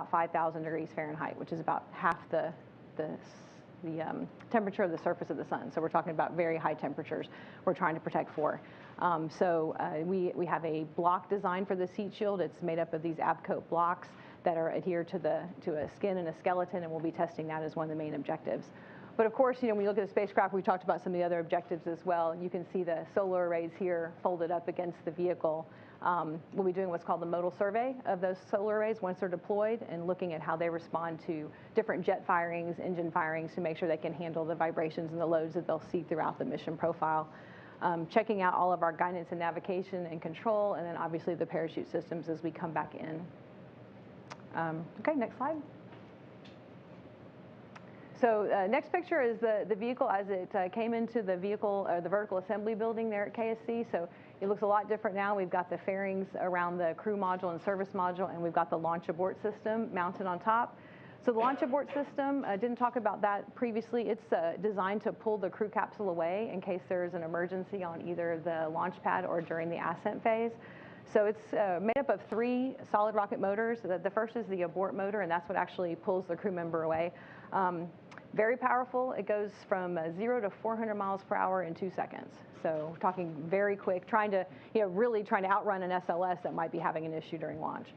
about 5,000 degrees Fahrenheit, which is about half the temperature of the surface of the sun. So we're talking about very high temperatures we're trying to protect for. We have a block design for this heat shield. It's made up of these Abcoat blocks that are adhered to a skin and a skeleton, and we'll be testing that as one of the main objectives. But of course, when you look at the spacecraft, we talked about some of the other objectives as well. You can see the solar arrays here folded up against the vehicle. We'll be doing what's called the modal survey of those solar arrays once they're deployed, and looking at how they respond to different jet firings, engine firings, to make sure they can handle the vibrations and the loads that they'll see throughout the mission profile. Checking out all of our guidance and navigation and control, and then obviously the parachute systems as we come back in. Okay, next slide. So next picture is the vehicle as it came into the vehicle, or the vertical assembly building there at KSC. So it looks a lot different now. We've got the fairings around the crew module and service module, and we've got the launch abort system mounted on top. So the launch abort system, didn't talk about that previously. It's designed to pull the crew capsule away in case there's an emergency on either the launch pad or during the ascent phase. So it's made up of 3 solid rocket motors. The first is the abort motor, and that's what actually pulls the crew member away. Very powerful. It goes from 0 to 400 miles per hour in 2 seconds. So we're talking very quick, really trying to outrun an SLS that might be having an issue during launch.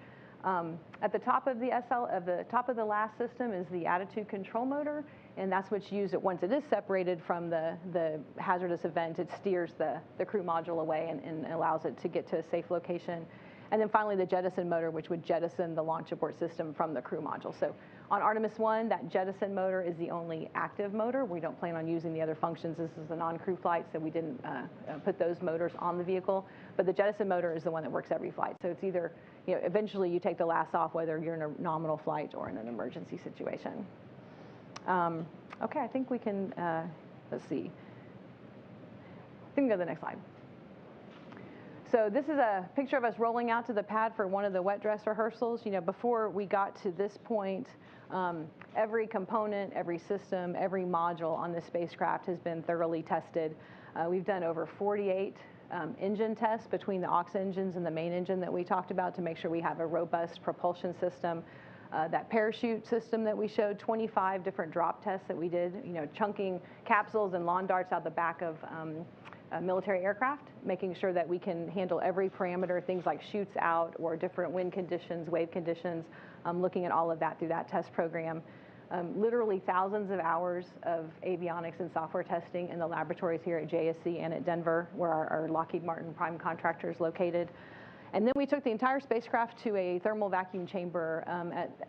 At the top of the last system is the attitude control motor, and that's what's used once it is separated from the hazardous event. It steers the crew module away and allows it to get to a safe location. And then finally, the jettison motor, which would jettison the launch abort system from the crew module. So on Artemis 1, that jettison motor is the only active motor. We don't plan on using the other functions. This is a non-crew flight, so we didn't put those motors on the vehicle. But the jettison motor is the one that works every flight. So it's either, eventually you take the last off, whether you're in a nominal flight or in an emergency situation. Okay, I think we can, let's see. I think we can go to the next slide. So this is a picture of us rolling out to the pad for one of the wet dress rehearsals. Before we got to this point, every component, every system, every module on this spacecraft has been thoroughly tested. We've done over 48 engine tests between the aux engines and the main engine that we talked about to make sure we have a robust propulsion system. That parachute system that we showed, 25 different drop tests that we did, chunking capsules and lawn darts out the back of military aircraft, making sure that we can handle every parameter, things like chutes out or different wind conditions, wave conditions, looking at all of that through that test program. Literally thousands of hours of avionics and software testing in the laboratories here at JSC and at Denver, where our Lockheed Martin prime contractor is located. And then we took the entire spacecraft to a thermal vacuum chamber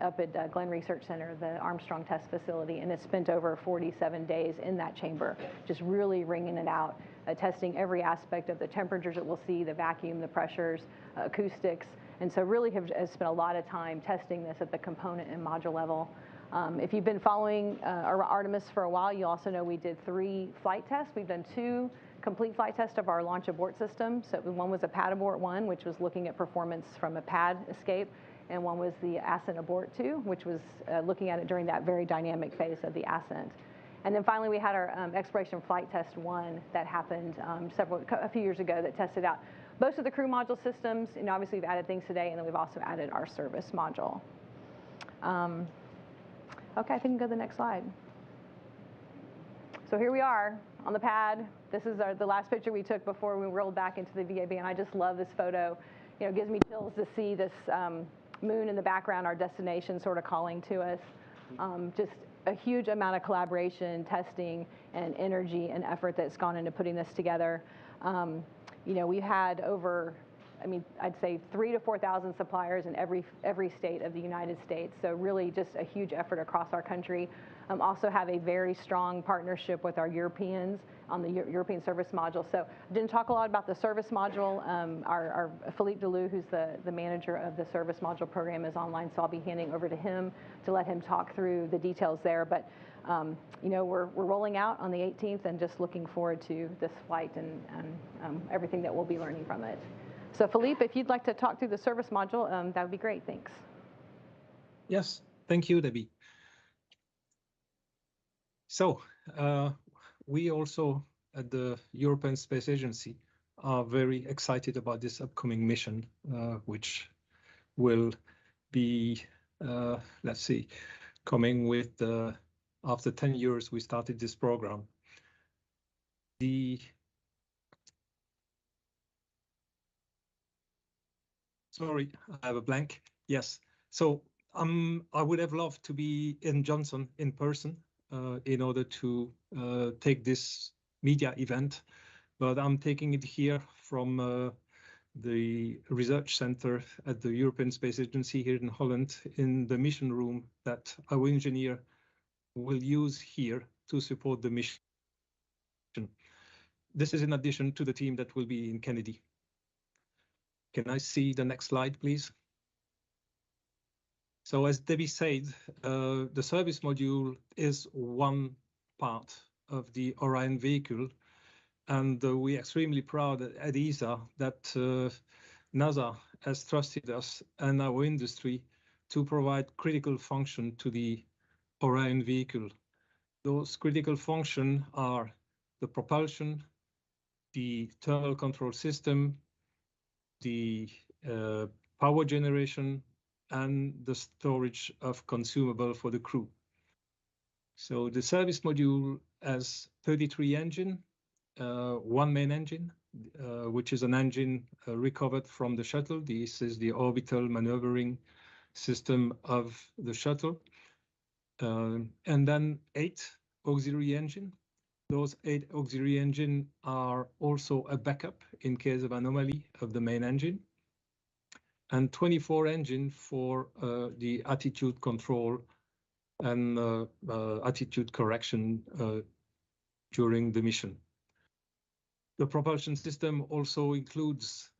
up at Glenn Research Center, the Armstrong Test Facility, and it spent over 47 days in that chamber, just really wringing it out, testing every aspect of the temperatures that we'll see, the vacuum, the pressures, acoustics. And so really have spent a lot of time testing this at the component and module level. If you've been following Artemis for a while, you also know we did 3 flight tests. We've done 2 complete flight tests of our launch abort system. So one was a pad abort 1, which was looking at performance from a pad escape, and one was the ascent abort 2, which was looking at it during that very dynamic phase of the ascent. And then finally, we had our exploration flight test 1 that happened a few years ago that tested out most of the crew module systems. And obviously, we've added things today, and then we've also added our service module. Okay, I think we can go to the next slide. So here we are on the pad. This is the last picture we took before we rolled back into the VAB, and I just love this photo. It gives me chills to see this moon in the background, our destination sort of calling to us. Just a huge amount of collaboration, testing, and energy and effort that's gone into putting this together. We've had over, I'd say 3,000 to 4,000 suppliers in every state of the United States. So really just a huge effort across our country. Also have a very strong partnership with our Europeans on the European service module. So I didn't talk a lot about the service module. Our Philippe Delou, who's the manager of the service module program, is online, so I'll be handing over to him to let him talk through the details there. But we're rolling out on the 18th and just looking forward to this flight and everything that we'll be learning from it. So Philippe, if you'd like to talk through the service module, that would be great. Thanks. Yes, thank you, Debbie. So we also at the European Space Agency are very excited about this upcoming mission, which will be let's see, coming with after 10 years, we started this program. Sorry, I have a blank. Yes. So I would have loved to be in Johnson in person in order to take this media event, but I'm taking it here from the research center at the European Space Agency here in Holland in the mission room that our engineer will use here to support the mission. This is in addition to the team that will be in Kennedy. Can I see the next slide, please? So as Debbie said, the service module is one part of the Orion vehicle. And we're extremely proud at ESA that NASA has trusted us and our industry to provide critical function to the Orion vehicle. Those critical functions are the propulsion, the thermal control system, the power generation, and the storage of consumable for the crew. So the service module has 33 engines, one main engine, which is an engine recovered from the shuttle. This is the orbital maneuvering system of the shuttle. And then 8 auxiliary engines. Those 8 auxiliary engines are also a backup in case of anomaly of the main engine. And 24 engines for the attitude control and attitude correction during the mission. The propulsion system also includes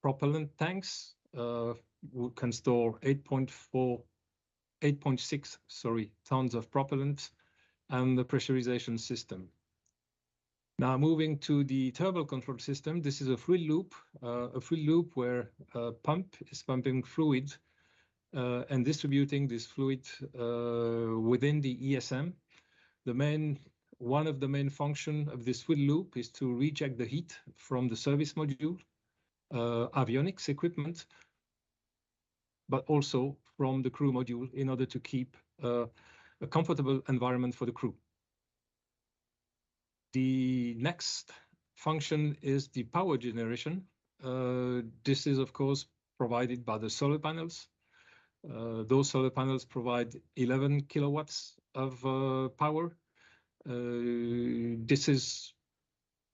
propellant tanks, who can store 8.6 tons of propellant, and the pressurization system. Now moving to the thermal control system, this is a fluid loop where a pump is pumping fluid and distributing this fluid within the ESM. One of the main functions of this fluid loop is to reject the heat from the service module, avionics equipment, but also from the crew module in order to keep a comfortable environment for the crew. The next function is the power generation. This is, of course, provided by the solar panels. Those solar panels provide 11 kilowatts of power.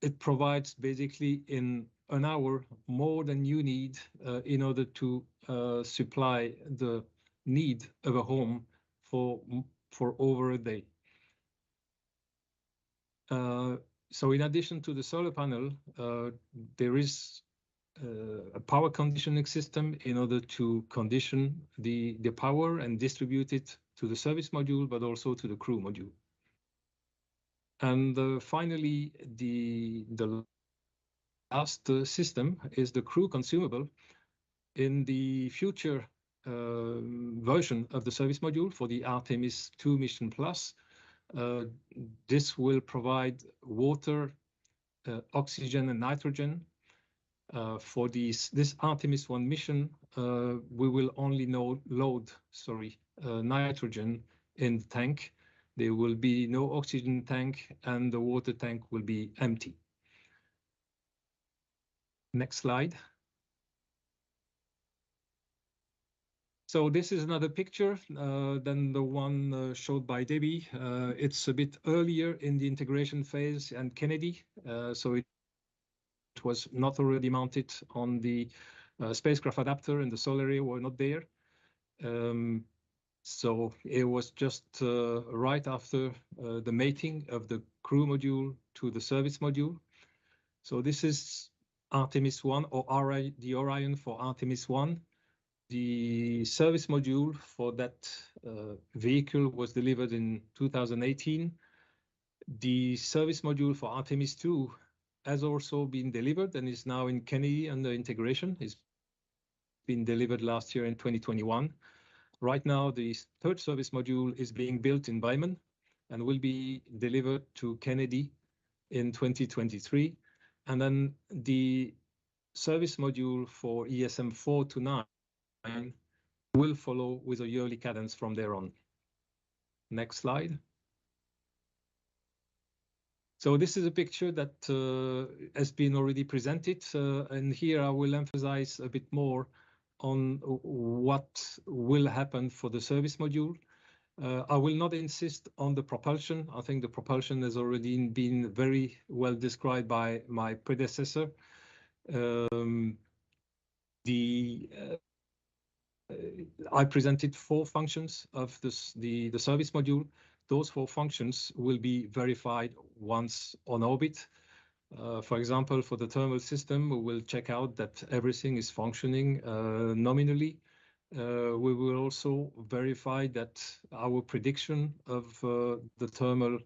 It provides basically in an hour more than you need in order to supply the need of a home for over a day. So in addition to the solar panel, there is a power conditioning system in order to condition the power and distribute it to the service module, but also to the crew module. And finally, the last system is the crew consumable. In the future version of the service module for the Artemis 2 mission plus, this will provide water, oxygen, and nitrogen. For this Artemis 1 mission, we will only load nitrogen in the tank. There will be no oxygen tank, and the water tank will be empty. Next slide. So this is another picture than the one showed by Debbie. It's a bit earlier in the integration phase and Kennedy, so it was not already mounted on the spacecraft adapter, and the solar array were not there. So it was just right after the mating of the crew module to the service module. So this is Artemis 1, or the Orion for Artemis 1. The service module for that vehicle was delivered in 2018. The service module for Artemis 2 has also been delivered and is now in Kennedy under integration. It's been delivered last year in 2021. Right now, the third service module is being built in Bremen and will be delivered to Kennedy in 2023. And then the service module for ESM 4 to 9 will follow with a yearly cadence from there on. Next slide. So this is a picture that has been already presented, and here I will emphasize a bit more on what will happen for the service module. I will not insist on the propulsion. I think the propulsion has already been very well described by my predecessor. I presented 4 functions of the service module. Those 4 functions will be verified once on orbit. For example, for the thermal system, we will check out that everything is functioning nominally. We will also verify that our prediction of the thermal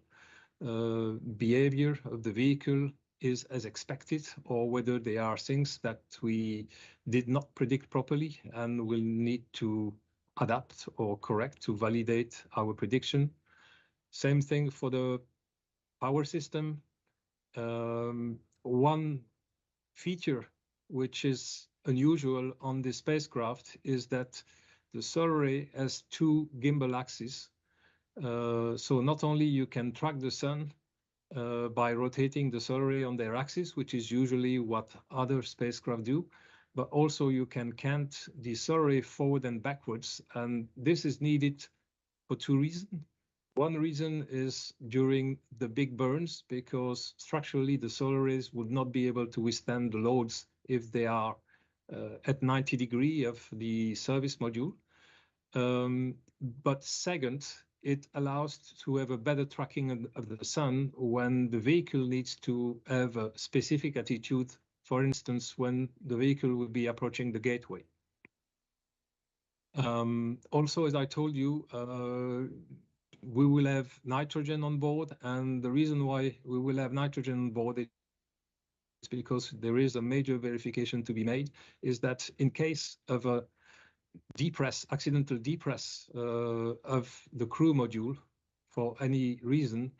behavior of the vehicle is as expected, or whether there are things that we did not predict properly and will need to adapt or correct to validate our prediction. Same thing for the power system. One feature which is unusual on the spacecraft is that the solar array has 2 gimbal axes. So not only you can track the sun by rotating the solar array on their axis, which is usually what other spacecraft do, but also you can cant the solar array forward and backwards. And this is needed for 2 reasons. One reason is during the big burns, because structurally the solar arrays would not be able to withstand the loads if they are at 90 degrees of the service module. But second, it allows to have a better tracking of the sun when the vehicle needs to have a specific attitude, for instance, when the vehicle will be approaching the gateway. Also, as I told you, we will have nitrogen on board, and the reason why we will have nitrogen on board is because there is a major verification to be made, is that in case of a accidental depress of the crew module for any reason,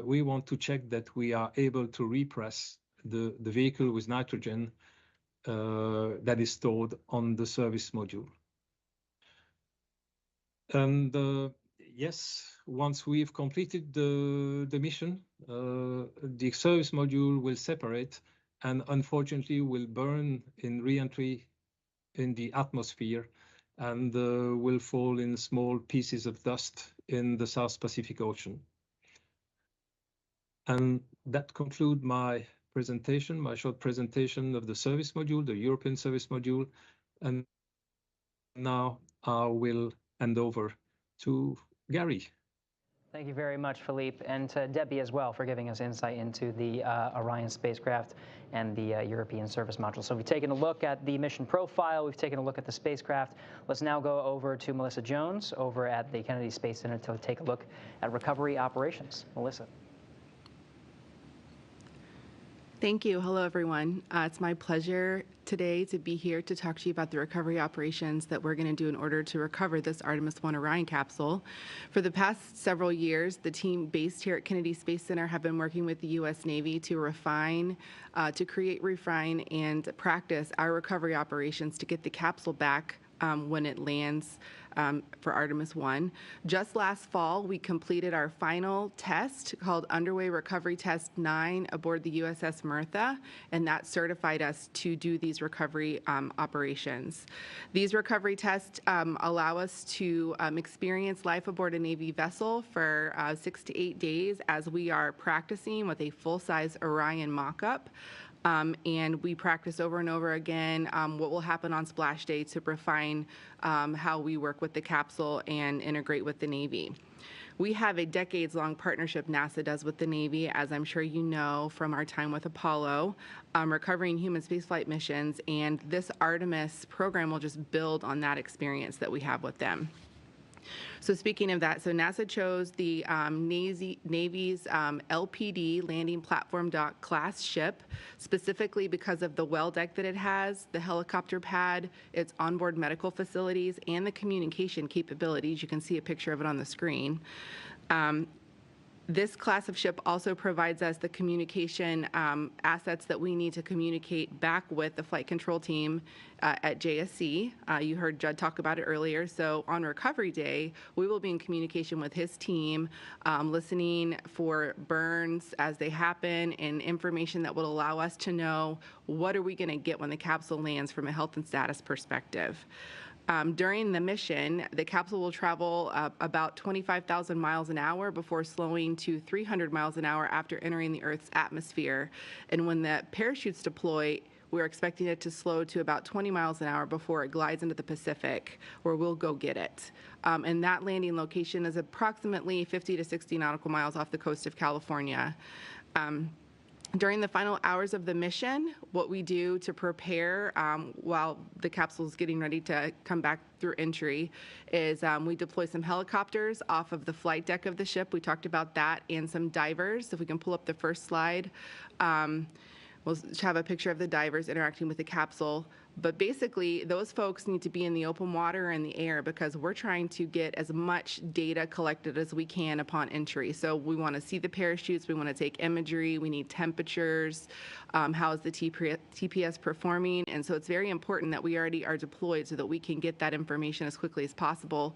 we want to check that we are able to repress the vehicle with nitrogen that is stored on the service module. And yes, once we've completed the mission, the service module will separate and unfortunately will burn in re-entry in the atmosphere and will fall in small pieces of dust in the South Pacific Ocean. And that concludes my presentation, my short presentation of the service module, the European service module. And now I will hand over to Gary. Thank you very much, Philippe, and to Debbie as well for giving us insight into the Orion spacecraft and the European service module. So we've taken a look at the mission profile, we've taken a look at the spacecraft. Let's now go over to Melissa Jones over at the Kennedy Space Center to take a look at recovery operations. Melissa. Thank you. Hello, everyone. It's my pleasure today to be here to talk to you about the recovery operations that we're going to do in order to recover this Artemis 1 Orion capsule. For the past several years, the team based here at Kennedy Space Center have been working with the U.S. Navy to create, refine, and practice our recovery operations to get the capsule back when it lands for Artemis 1. Just last fall, we completed our final test called Underway Recovery Test 9 aboard the USS Mirtha, and that certified us to do these recovery operations. These recovery tests allow us to experience life aboard a Navy vessel for 6 to 8 days as we are practicing with a full-size Orion mock-up. And we practice over and over again what will happen on splash day to refine how we work with the capsule and integrate with the Navy. We have a decades-long partnership NASA does with the Navy, as I'm sure you know from our time with Apollo, recovering human spaceflight missions, and this Artemis program will just build on that experience that we have with them. So speaking of that, so NASA chose the Navy's LPD landing platform dock class ship, specifically because of the well deck that it has, the helicopter pad, its onboard medical facilities, and the communication capabilities. You can see a picture of it on the screen. This class of ship also provides us the communication assets that we need to communicate back with the flight control team at JSC. You heard Judd talk about it earlier. So on recovery day, we will be in communication with his team, listening for burns as they happen and information that will allow us to know what are we going to get when the capsule lands from a health and status perspective. During the mission, the capsule will travel about 25,000 miles an hour before slowing to 300 miles an hour after entering the Earth's atmosphere. And when the parachutes deploy, we're expecting it to slow to about 20 miles an hour before it glides into the Pacific, where we'll go get it. And that landing location is approximately 50 to 60 nautical miles off the coast of California. During the final hours of the mission, what we do to prepare while the capsule is getting ready to come back through entry is we deploy some helicopters off of the flight deck of the ship. We talked about that, and some divers. If we can pull up the first slide. We'll have a picture of the divers interacting with the capsule. But basically, those folks need to be in the open water and the air because we're trying to get as much data collected as we can upon entry. So we want to see the parachutes, we want to take imagery, we need temperatures, how is the TPS performing, and so it's very important that we already are deployed so that we can get that information as quickly as possible.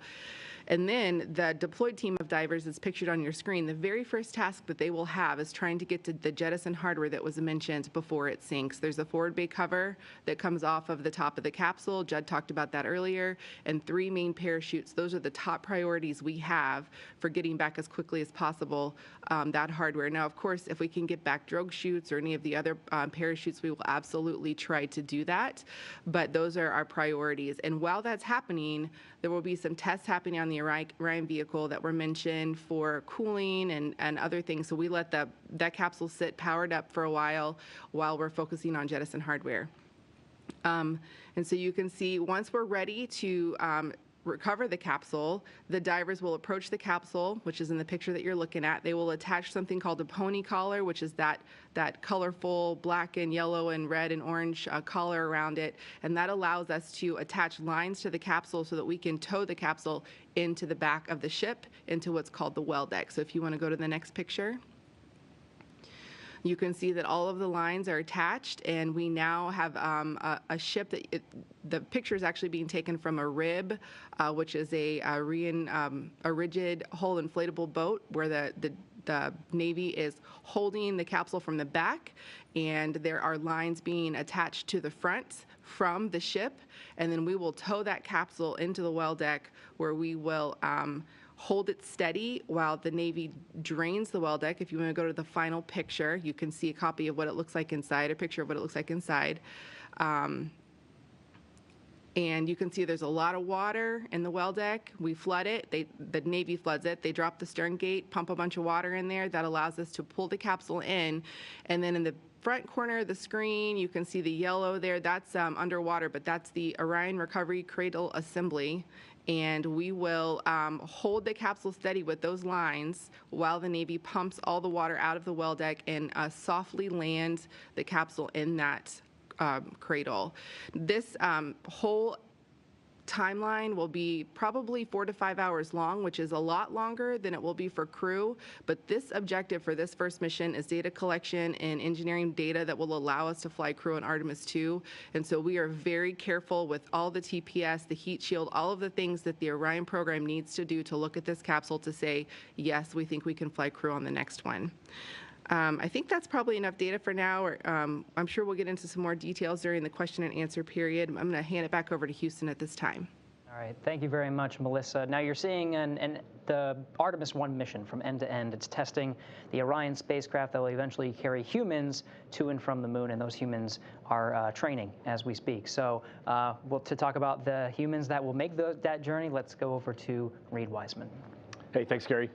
And then the deployed team of divers is pictured on your screen. The very first task that they will have is trying to get to the jettison hardware that was mentioned before it sinks. There's a forward bay cover that comes off of the top of the capsule. Judd talked about that earlier. And 3 main parachutes. Those are the top priorities we have for getting back as quickly as possible that hardware. Now, of course, if we can get back drogue chutes or any of the other parachutes, we will absolutely try to do that. But those are our priorities. And while that's happening, there will be some tests happening on the Orion vehicle that were mentioned for cooling and other things. So we let that capsule sit powered up for a while we're focusing on jettison hardware. And so you can see once we're ready to recover the capsule, the divers will approach the capsule, which is in the picture that you're looking at. They will attach something called a pony collar, which is that colorful black and yellow and red and orange collar around it. And that allows us to attach lines to the capsule so that we can tow the capsule into the back of the ship, into what's called the well deck. So if you want to go to the next picture. You can see that all of the lines are attached, and we now have a ship that the picture is actually being taken from a rib, which is a rigid hull inflatable boat where the Navy is holding the capsule from the back, and there are lines being attached to the front from the ship, and then we will tow that capsule into the well deck where we will hold it steady while the Navy drains the well deck. If you want to go to the final picture, you can see a copy of what it looks like inside, a picture of what it looks like inside. And you can see there's a lot of water in the well deck. We flood it. The Navy floods it. They drop the stern gate, pump a bunch of water in there. That allows us to pull the capsule in. And then in the front corner of the screen, you can see the yellow there. That's underwater, but that's the Orion Recovery Cradle Assembly. And we will hold the capsule steady with those lines while the Navy pumps all the water out of the well deck and softly land the capsule in that cradle. This whole timeline will be probably 4 to 5 hours long, which is a lot longer than it will be for crew. But this objective for this first mission is data collection and engineering data that will allow us to fly crew on Artemis 2. And so we are very careful with all the TPS, the heat shield, all of the things that the Orion program needs to do to look at this capsule to say, yes, we think we can fly crew on the next one. I think that's probably enough data for now. I'm sure we'll get into some more details during the question and answer period. I'm going to hand it back over to Houston at this time. All right, thank you very much, Melissa. Now you're seeing the Artemis 1 mission from end to end. It's testing the Orion spacecraft that will eventually carry humans to and from the moon, and those humans are training as we speak. So to talk about the humans that will make that journey, let's go over to Reed Wiseman. Hey, thanks, Gary.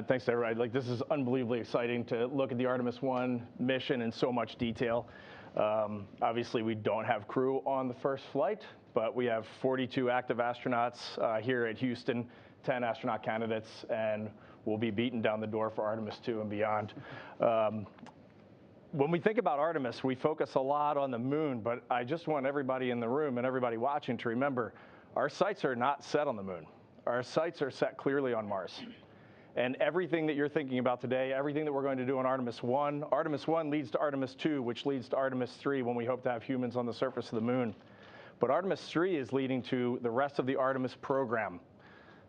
Thanks to everybody. This is unbelievably exciting to look at the Artemis 1 mission in so much detail. Obviously, we don't have crew on the first flight, but we have 42 active astronauts here at Houston, 10 astronaut candidates, and we'll be beating down the door for Artemis 2 and beyond. When we think about Artemis, we focus a lot on the moon, but I just want everybody in the room and everybody watching to remember, our sights are not set on the moon. Our sights are set clearly on Mars. And everything that you're thinking about today, everything that we're going to do on Artemis 1 leads to Artemis 2, which leads to Artemis 3 when we hope to have humans on the surface of the moon. But Artemis 3 is leading to the rest of the Artemis program.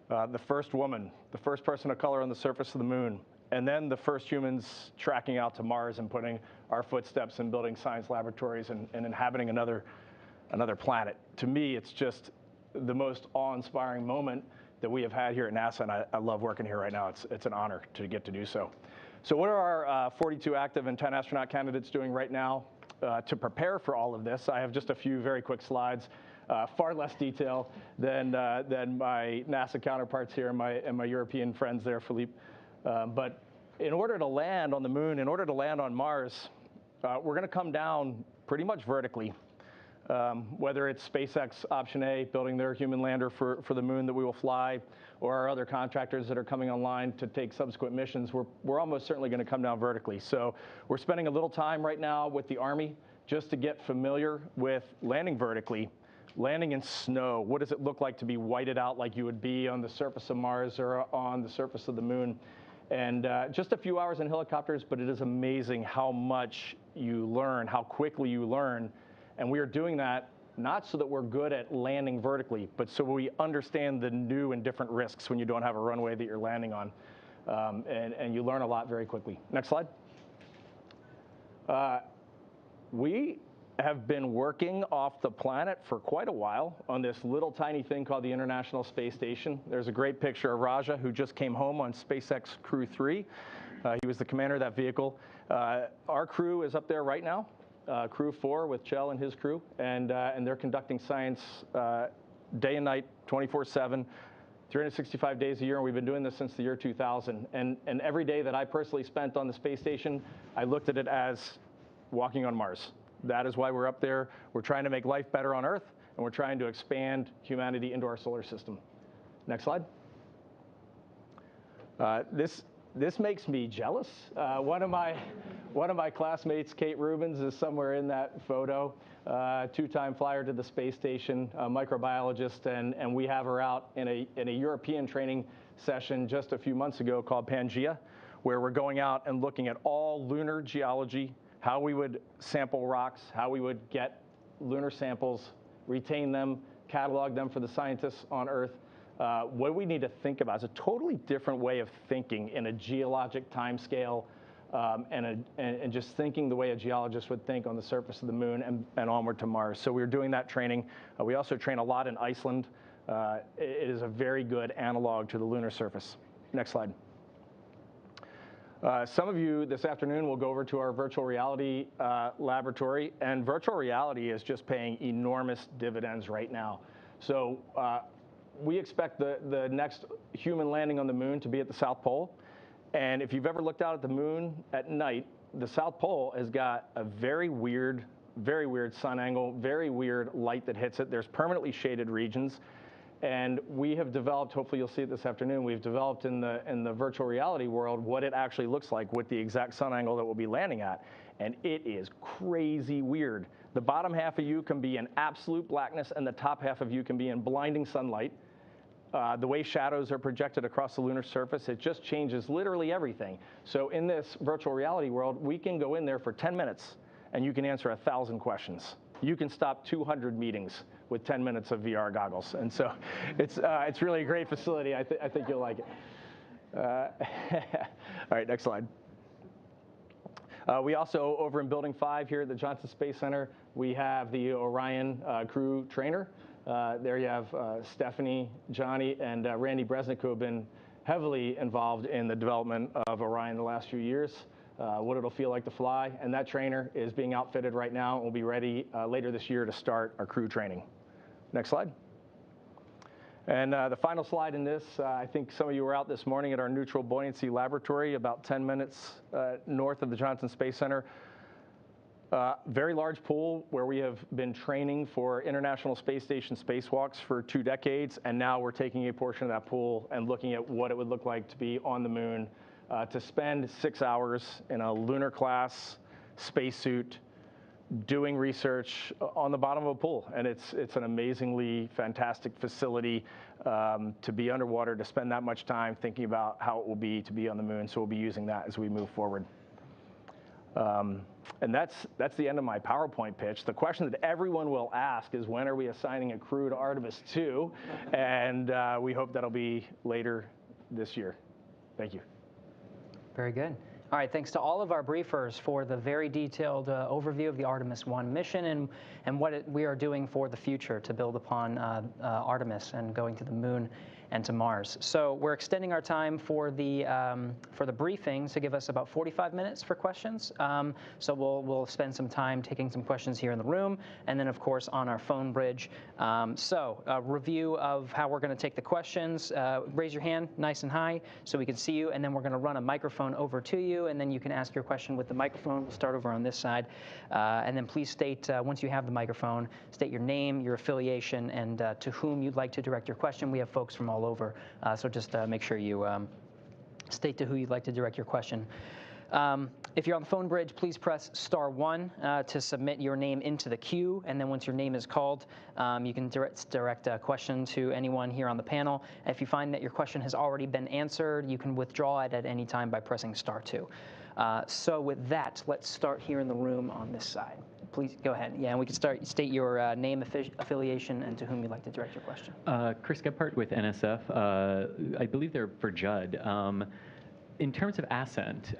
The first woman, the first person of color on the surface of the moon, and then the first humans tracking out to Mars and putting our footsteps in building science laboratories and inhabiting another planet. To me, it's just the most awe-inspiring moment that we have had here at NASA, and I love working here right now. It's an honor to get to do so. So what are our 42 active and 10 astronaut candidates doing right now to prepare for all of this? I have just a few very quick slides, far less detail than my NASA counterparts here and my European friends there, Philippe. But in order to land on the moon, in order to land on Mars, we're going to come down pretty much vertically. Whether it's SpaceX Option A, building their human lander for the moon that we will fly, or our other contractors that are coming online to take subsequent missions, we're almost certainly going to come down vertically. So we're spending a little time right now with the Army just to get familiar with landing vertically, landing in snow. What does it look like to be whited out like you would be on the surface of Mars or on the surface of the moon? And just a few hours in helicopters, but it is amazing how much you learn, how quickly you learn. And we are doing that not so that we're good at landing vertically, but so we understand the new and different risks when you don't have a runway that you're landing on. And you learn a lot very quickly. Next slide. We have been working off the planet for quite a while on this little tiny thing called the International Space Station. There's a great picture of Raja, who just came home on SpaceX Crew 3. He was the commander of that vehicle. Our crew is up there right now. Crew 4 with Chell and his crew, and they're conducting science day and night, 24/7, 365 days a year, and we've been doing this since the year 2000. And every day that I personally spent on the space station, I looked at it as walking on Mars. That is why we're up there. We're trying to make life better on Earth, and we're trying to expand humanity into our solar system. Next slide. This makes me jealous. One of my classmates, Kate Rubins, is somewhere in that photo. Two-time flyer to the space station, a microbiologist, and we have her out in a European training session just a few months ago called Pangea, where we're going out and looking at all lunar geology, how we would sample rocks, how we would get lunar samples, retain them, catalog them for the scientists on Earth. What we need to think about is a totally different way of thinking in a geologic timescale, and just thinking the way a geologist would think on the surface of the moon and onward to Mars. So we're doing that training. We also train a lot in Iceland. It is a very good analog to the lunar surface. Next slide. Some of you this afternoon will go over to our virtual reality laboratory, and virtual reality is just paying enormous dividends right now. So we expect the next human landing on the moon to be at the South Pole. And if you've ever looked out at the moon at night, the South Pole has got a very weird sun angle, very weird light that hits it. There's permanently shaded regions. And we have developed, hopefully you'll see it this afternoon, we've developed in the virtual reality world what it actually looks like with the exact sun angle that we'll be landing at. And it is crazy weird. The bottom half of you can be in absolute blackness, and the top half of you can be in blinding sunlight. The way shadows are projected across the lunar surface, it just changes literally everything. So in this virtual reality world, we can go in there for 10 minutes, and you can answer 1,000 questions. You can stop 200 meetings with 10 minutes of VR goggles. And so it's really a great facility. I think you'll like it. All right, next slide. We also, over in Building 5 here at the Johnson Space Center, we have the Orion crew trainer. There you have Stephanie, Johnny, and Randy Bresnick, who have been heavily involved in the development of Orion the last few years, what it'll feel like to fly. And that trainer is being outfitted right now and will be ready later this year to start our crew training. Next slide. And the final slide in this, I think some of you were out this morning at our neutral buoyancy laboratory about 10 minutes north of the Johnson Space Center. Very large pool where we have been training for International Space Station spacewalks for 2 decades, and now we're taking a portion of that pool and looking at what it would look like to be on the moon, to spend 6 hours in a lunar class spacesuit, doing research on the bottom of a pool. And it's an amazingly fantastic facility to be underwater, to spend that much time thinking about how it will be to be on the moon. So we'll be using that as we move forward. And that's the end of my PowerPoint pitch. The question that everyone will ask is, when are we assigning a crew to Artemis 2? And we hope that'll be later this year. Thank you. Very good. All right, thanks to all of our briefers for the very detailed overview of the Artemis 1 mission and what we are doing for the future to build upon Artemis and going to the moon and to Mars. So we're extending our time for the briefing to give us about 45 minutes for questions. So we'll spend some time taking some questions here in the room, and then of course on our phone bridge. So a review of how we're going to take the questions. Raise your hand nice and high so we can see you, and then we're going to run a microphone over to you, and then you can ask your question with the microphone. We'll start over on this side, and then please state, once you have the microphone, state your name, your affiliation, and to whom you'd like to direct your question. We have folks from all over, so just make sure you state to who you'd like to direct your question. If you're on the phone bridge, please press *1 to submit your name into the queue, and then once your name is called, you can direct a question to anyone here on the panel. If you find that your question has already been answered, you can withdraw it at any time by pressing *2. So with that, let's start here in the room on this side. Please go ahead. Yeah, and we can state your name, affiliation, and to whom you'd like to direct your question. Chris Gebhardt with NSF. I believe they're for Judd. In terms of ascent,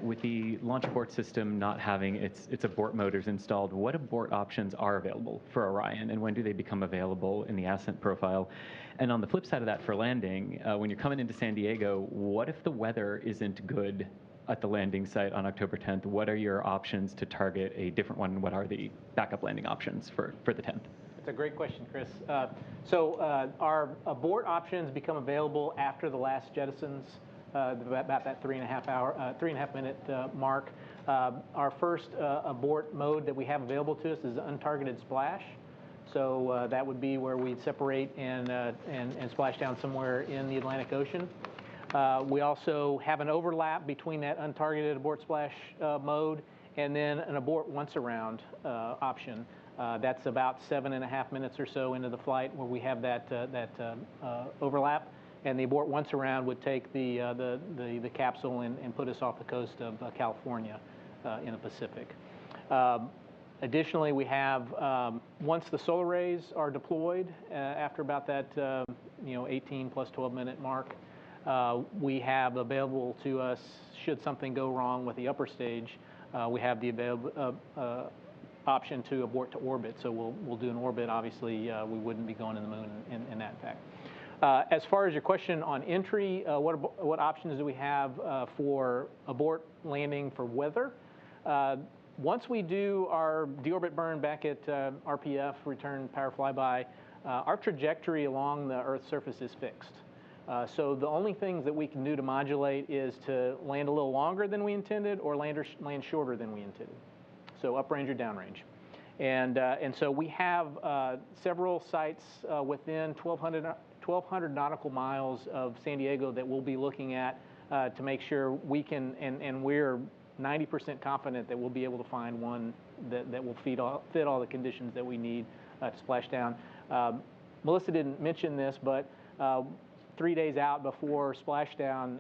with the launch abort system not having its abort motors installed, what abort options are available for Orion, and when do they become available in the ascent profile? And on the flip side of that, for landing, when you're coming into San Diego, what if the weather isn't good at the landing site on October 10th? What are your options to target a different one? What are the backup landing options for the 10th? It's a great question, Chris. Our abort options become available after the last jettisons, about that 3.5 minute mark. Our first abort mode that we have available to us is untargeted splash. So that would be where we'd separate and splash down somewhere in the Atlantic Ocean. We also have an overlap between that untargeted abort splash mode and then an abort once around option. That's about 7.5 minutes or so into the flight where we have that overlap. And the abort once around would take the capsule and put us off the coast of California in the Pacific. Additionally, we have, once the solar arrays are deployed, after about that 18 plus 12 minute mark, we have available to us, should something go wrong with the upper stage, we have the option to abort to orbit. So we'll do an orbit. Obviously, we wouldn't be going to the moon in that fact. As far as your question on entry, what options do we have for abort landing for weather? Once we do our deorbit burn back at RPF, return power flyby, our trajectory along the Earth's surface is fixed. So the only things that we can do to modulate is to land a little longer than we intended or land shorter than we intended. So uprange or downrange. And so we have several sites within 1,200 nautical miles of San Diego that we'll be looking at to make sure we can, and we're 90% confident that we'll be able to find one that will fit all the conditions that we need to splash down. Melissa didn't mention this, but 3 days out before splashdown,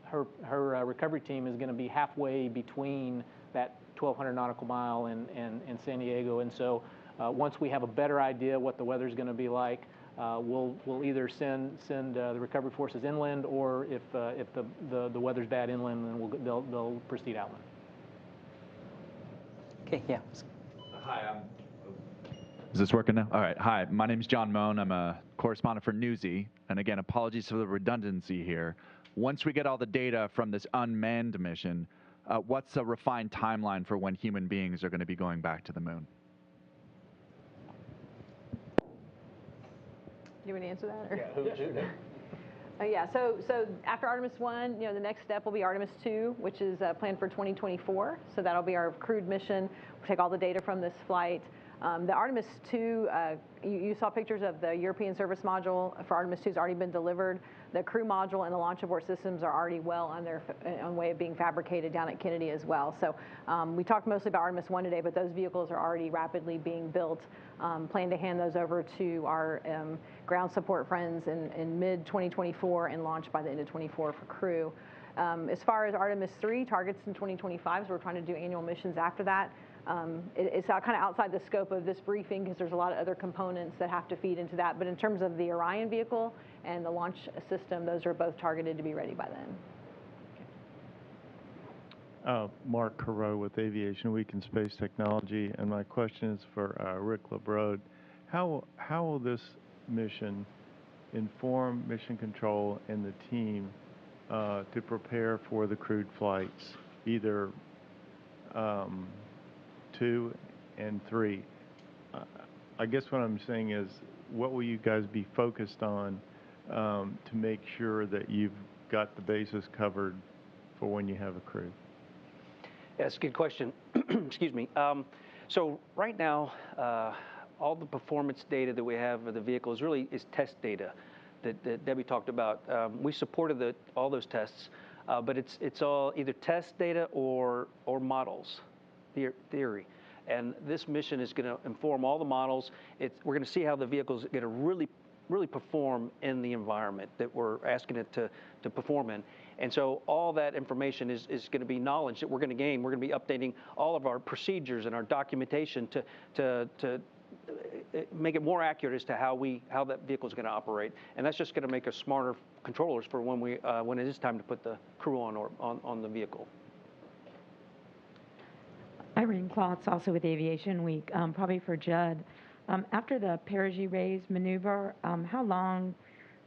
her recovery team is going to be halfway between that 1,200 nautical mile and San Diego. And so once we have a better idea what the weather's going to be like, we'll either send the recovery forces inland, or if the weather's bad inland, then they'll proceed outland. Okay, yeah. Hi, is this working now? All right. Hi, my name's John Moan. I'm a correspondent for Newsy. And again, apologies for the redundancy here. Once we get all the data from this unmanned mission, what's a refined timeline for when human beings are going to be going back to the moon? You want to answer that? Or? Yeah, Yeah, so after Artemis 1, the next step will be Artemis 2, which is planned for 2024. So that'll be our crewed mission. We'll take all the data from this flight, The Artemis 2, you saw pictures of the European service module for Artemis 2 has already been delivered. The crew module and the launch abort systems are already well on their way of being fabricated down at Kennedy as well. So we talked mostly about Artemis 1 today, but those vehicles are already rapidly being built. Plan to hand those over to our ground support friends in mid-2024 and launch by the end of 24 for crew. As far as Artemis 3, targets in 2025, so we're trying to do annual missions after that. It's kind of outside the scope of this briefing because there's a lot of other components that have to feed into that. But in terms of the Orion vehicle and the launch system, those are both targeted to be ready by then. Mark Carreau with Aviation Week and Space Technology, and my question is for Rick LeBrode. How will this mission inform Mission Control and the team to prepare for the crewed flights, either 2 and 3? I guess what I'm saying is, what will you guys be focused on to make sure that you've got the bases covered for when you have a crew? Yeah, that's a good question. Excuse me. So right now, all the performance data that we have of the vehicle is test data that Debbie talked about. We supported all those tests, but it's all either test data or models, theory. And this mission is going to inform all the models. We're going to see how the vehicle's going to really perform in the environment that we're asking it to perform in. And so all that information is going to be knowledge that we're going to gain. We're going to be updating all of our procedures and our documentation to make it more accurate as to how that vehicle is going to operate. And that's just going to make us smarter controllers for when it is time to put the crew on the vehicle. Irene Klotz, also with Aviation Week, probably for Judd. After the perigee raise maneuver, how long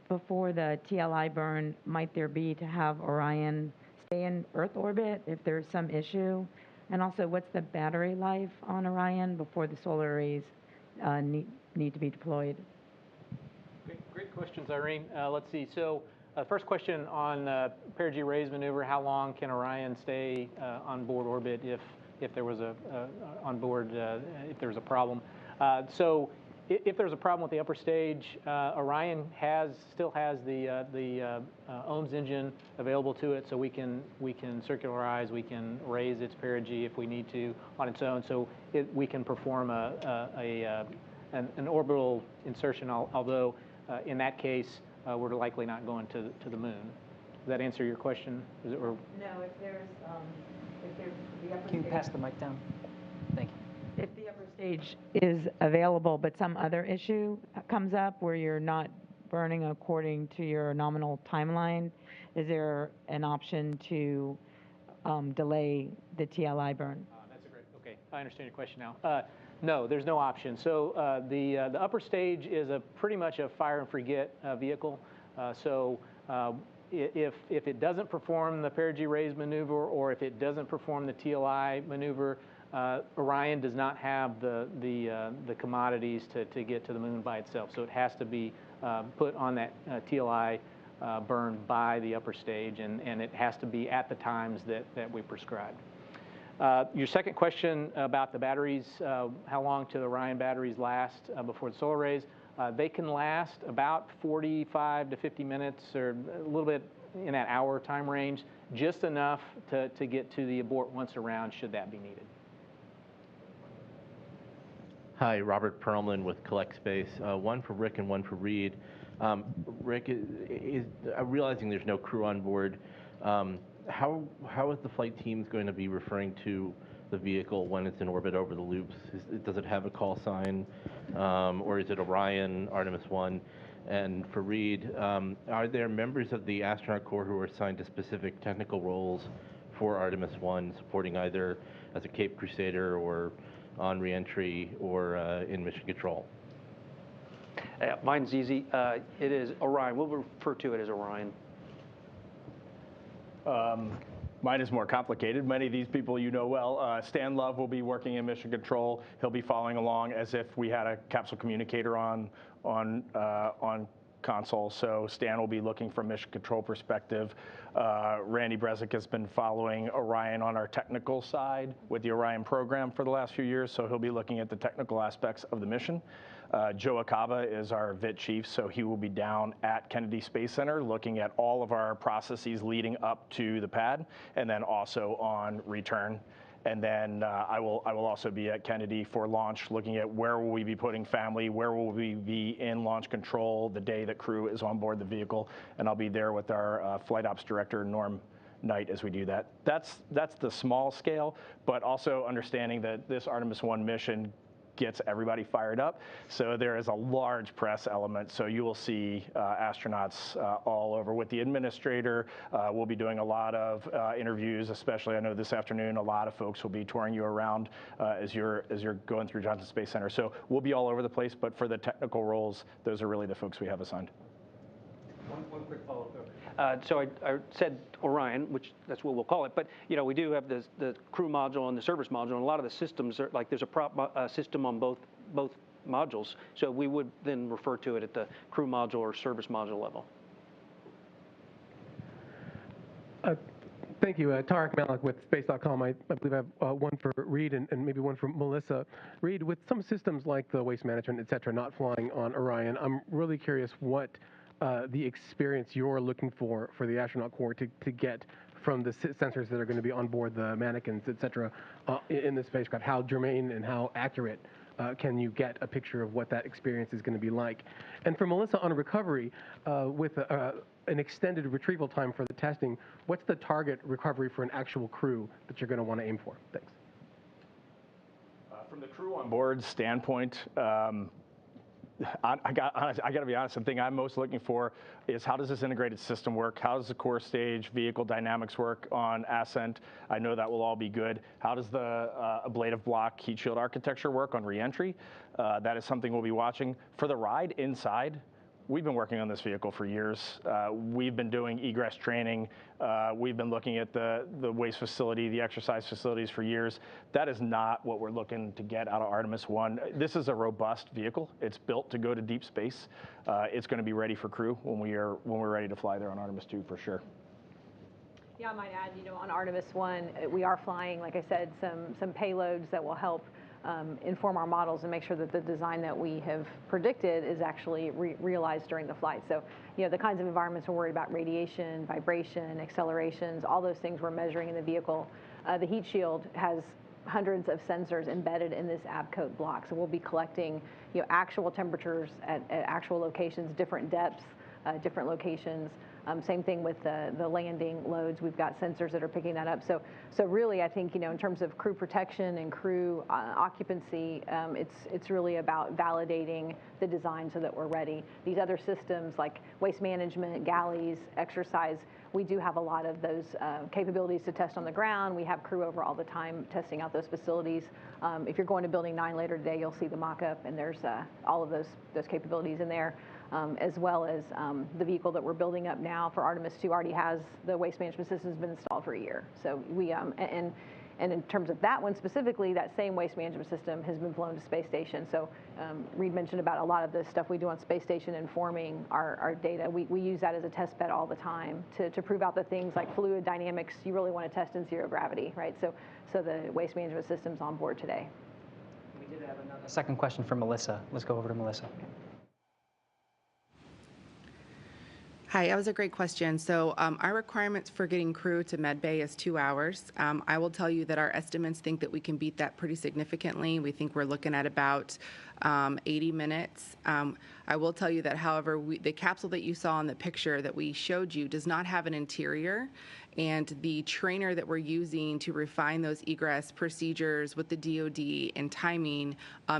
before the TLI burn might there be to have Orion stay in Earth orbit if there's some issue? And also, what's the battery life on Orion before the solar arrays need to be deployed? Great questions, Irene. Let's see. So first question on perigee raise maneuver, how long can Orion stay on board orbit if there was if there was a problem? So if there's a problem with the upper stage, Orion still has the OMS engine available to it, so we can circularize, we can raise its perigee if we need to on its own, so we can perform an orbital insertion. Although in that case, we're likely not going to the moon. Does that answer your question? No, if there's the upper Can you stage. pass the mic down? Thank you. If the upper stage is available, but some other issue comes up where you're not burning according to your nominal timeline, is there an option to delay the TLI burn? That's a great. Okay, I understand your question now. No, there's no option. So the upper stage is pretty much a fire and forget vehicle. If it doesn't perform the perigee raise maneuver, or if it doesn't perform the TLI maneuver, Orion does not have the commodities to get to the moon by itself. So it has to be put on that TLI burn by the upper stage, and it has to be at the times that we prescribed. Your second question about the batteries, how long do the Orion batteries last before the solar arrays? They can last about 45 to 50 minutes, or a little bit in that hour time range, just enough to get to the abort once around, should that be needed. Hi, Robert Perlman with Collect Space. One for Rick and one for Reed. Rick, realizing there's no crew on board, how is the flight teams going to be referring to the vehicle when it's in orbit over the loops? Does it have a call sign, or is it Orion, Artemis 1? And for Reed, are there members of the astronaut corps who are assigned to specific technical roles for Artemis 1, supporting either as a Cape Crusader or on reentry or in mission control? Mine's easy. It is Orion. We'll refer to it as Orion. Mine is more complicated. Many of these people you know well. Stan Love will be working in mission control. He'll be following along as if we had a capsule communicator on console. So Stan will be looking from mission control perspective. Randy Brezick has been following Orion on our technical side with the Orion program for the last few years, so he'll be looking at the technical aspects of the mission. Joe Acaba is our VIT chief, so he will be down at Kennedy Space Center looking at all of our processes leading up to the pad, and then also on return. And then I will also be at Kennedy for launch, looking at where will we be putting family, where will we be in launch control the day that crew is on board the vehicle, and I'll be there with our flight ops director, Norm Knight, as we do that. That's the small scale, but also understanding that this Artemis 1 mission gets everybody fired up. So there is a large press element. So you will see astronauts all over with the administrator. We'll be doing a lot of interviews, especially I know this afternoon, a lot of folks will be touring you around as you're going through Johnson Space Center. So we'll be all over the place, but for the technical roles, those are really the folks we have assigned. One quick follow-up. So I said Orion, which that's what we'll call it, but we do have the crew module and the service module, and a lot of the systems are like there's a prop system on both modules. So we would then refer to it at the crew module or service module level. Thank you. Tarek Malik with Space.com. I believe I have one for Reed and maybe one for Melissa. Reed, with some systems like the waste management, et cetera, not flying on Orion, I'm really curious what the experience you're looking for the astronaut corps to get from the sensors that are going to be on board the mannequins, et cetera, in the spacecraft. How germane and how accurate can you get a picture of what that experience is going to be like? And for Melissa, on recovery, with an extended retrieval time for the testing, what's the target recovery for an actual crew that you're going to want to aim for? Thanks. From the crew on board standpoint, I got to be honest, the thing I'm most looking for is how does this integrated system work? How does the core stage vehicle dynamics work on ascent? I know that will all be good. How does the ablative block heat shield architecture work on reentry? That is something we'll be watching. For the ride inside, we've been working on this vehicle for years. We've been doing egress training. We've been looking at the waste facility, the exercise facilities for years. That is not what we're looking to get out of Artemis 1. This is a robust vehicle. It's built to go to deep space. It's going to be ready for crew when we're ready to fly there on Artemis 2 for sure. Yeah, I might add, on Artemis 1, we are flying, like I said, some payloads that will help inform our models and make sure that the design that we have predicted is actually realized during the flight. So, the kinds of environments we're worried about, radiation, vibration, accelerations, all those things we're measuring in the vehicle. The heat shield has hundreds of sensors embedded in this abcoat block. So we'll be collecting, actual temperatures at actual locations, different depths, different locations. Same thing with the landing loads. We've got sensors that are picking that up. So really, I think, in terms of crew protection and crew occupancy, it's really about validating the design so that we're ready. These other systems like waste management, galleys, exercise, we do have a lot of those capabilities to test on the ground. We have crew over all the time testing out those facilities. If you're going to Building 9 later today, you'll see the mock-up, and there's all of those capabilities in there. As well as the vehicle that we're building up now for Artemis 2 already has the waste management system has been installed for a year. So we and in terms of that one specifically, that same waste management system has been flown to space station. So Reed mentioned about a lot of the stuff we do on space station informing our data. We use that as a test bed all the time to prove out the things like fluid dynamics you really want to test in zero gravity, right? So the waste management system's on board today. We did have another second question from Melissa. Let's go over to Melissa. Hi, that was a great question. So our requirements for getting crew to medbay is 2 hours. I will tell you that our estimates think that we can beat that pretty significantly. We think we're looking at about 80 minutes. I will tell you that, however, the capsule that you saw in the picture that we showed you does not have an interior, and the trainer that we're using to refine those egress procedures with the DoD and timing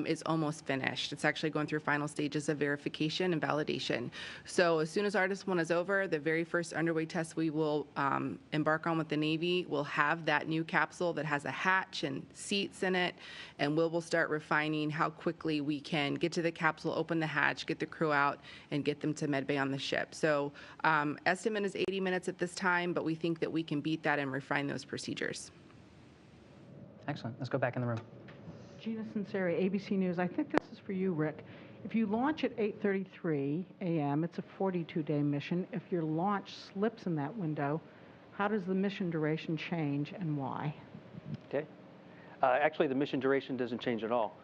is almost finished. It's actually going through final stages of verification and validation. So as soon as Artemis 1 is over, the very first underway test we will embark on with the Navy will have that new capsule that has a hatch and seats in it, and we'll start refining how quickly we can get to the capsule, open the hatch, get the crew out, and get them to medbay on the ship. So estimate is 80 minutes at this time, but we think that we can beat that and refine those procedures. Excellent. Let's go back in the room. Gina Sinceri, ABC News. I think this is for you, Rick. If you launch at 8:33 a.m., it's a 42-day mission. If your launch slips in that window, how does the mission duration change and why? Okay. Actually, the mission duration doesn't change at all.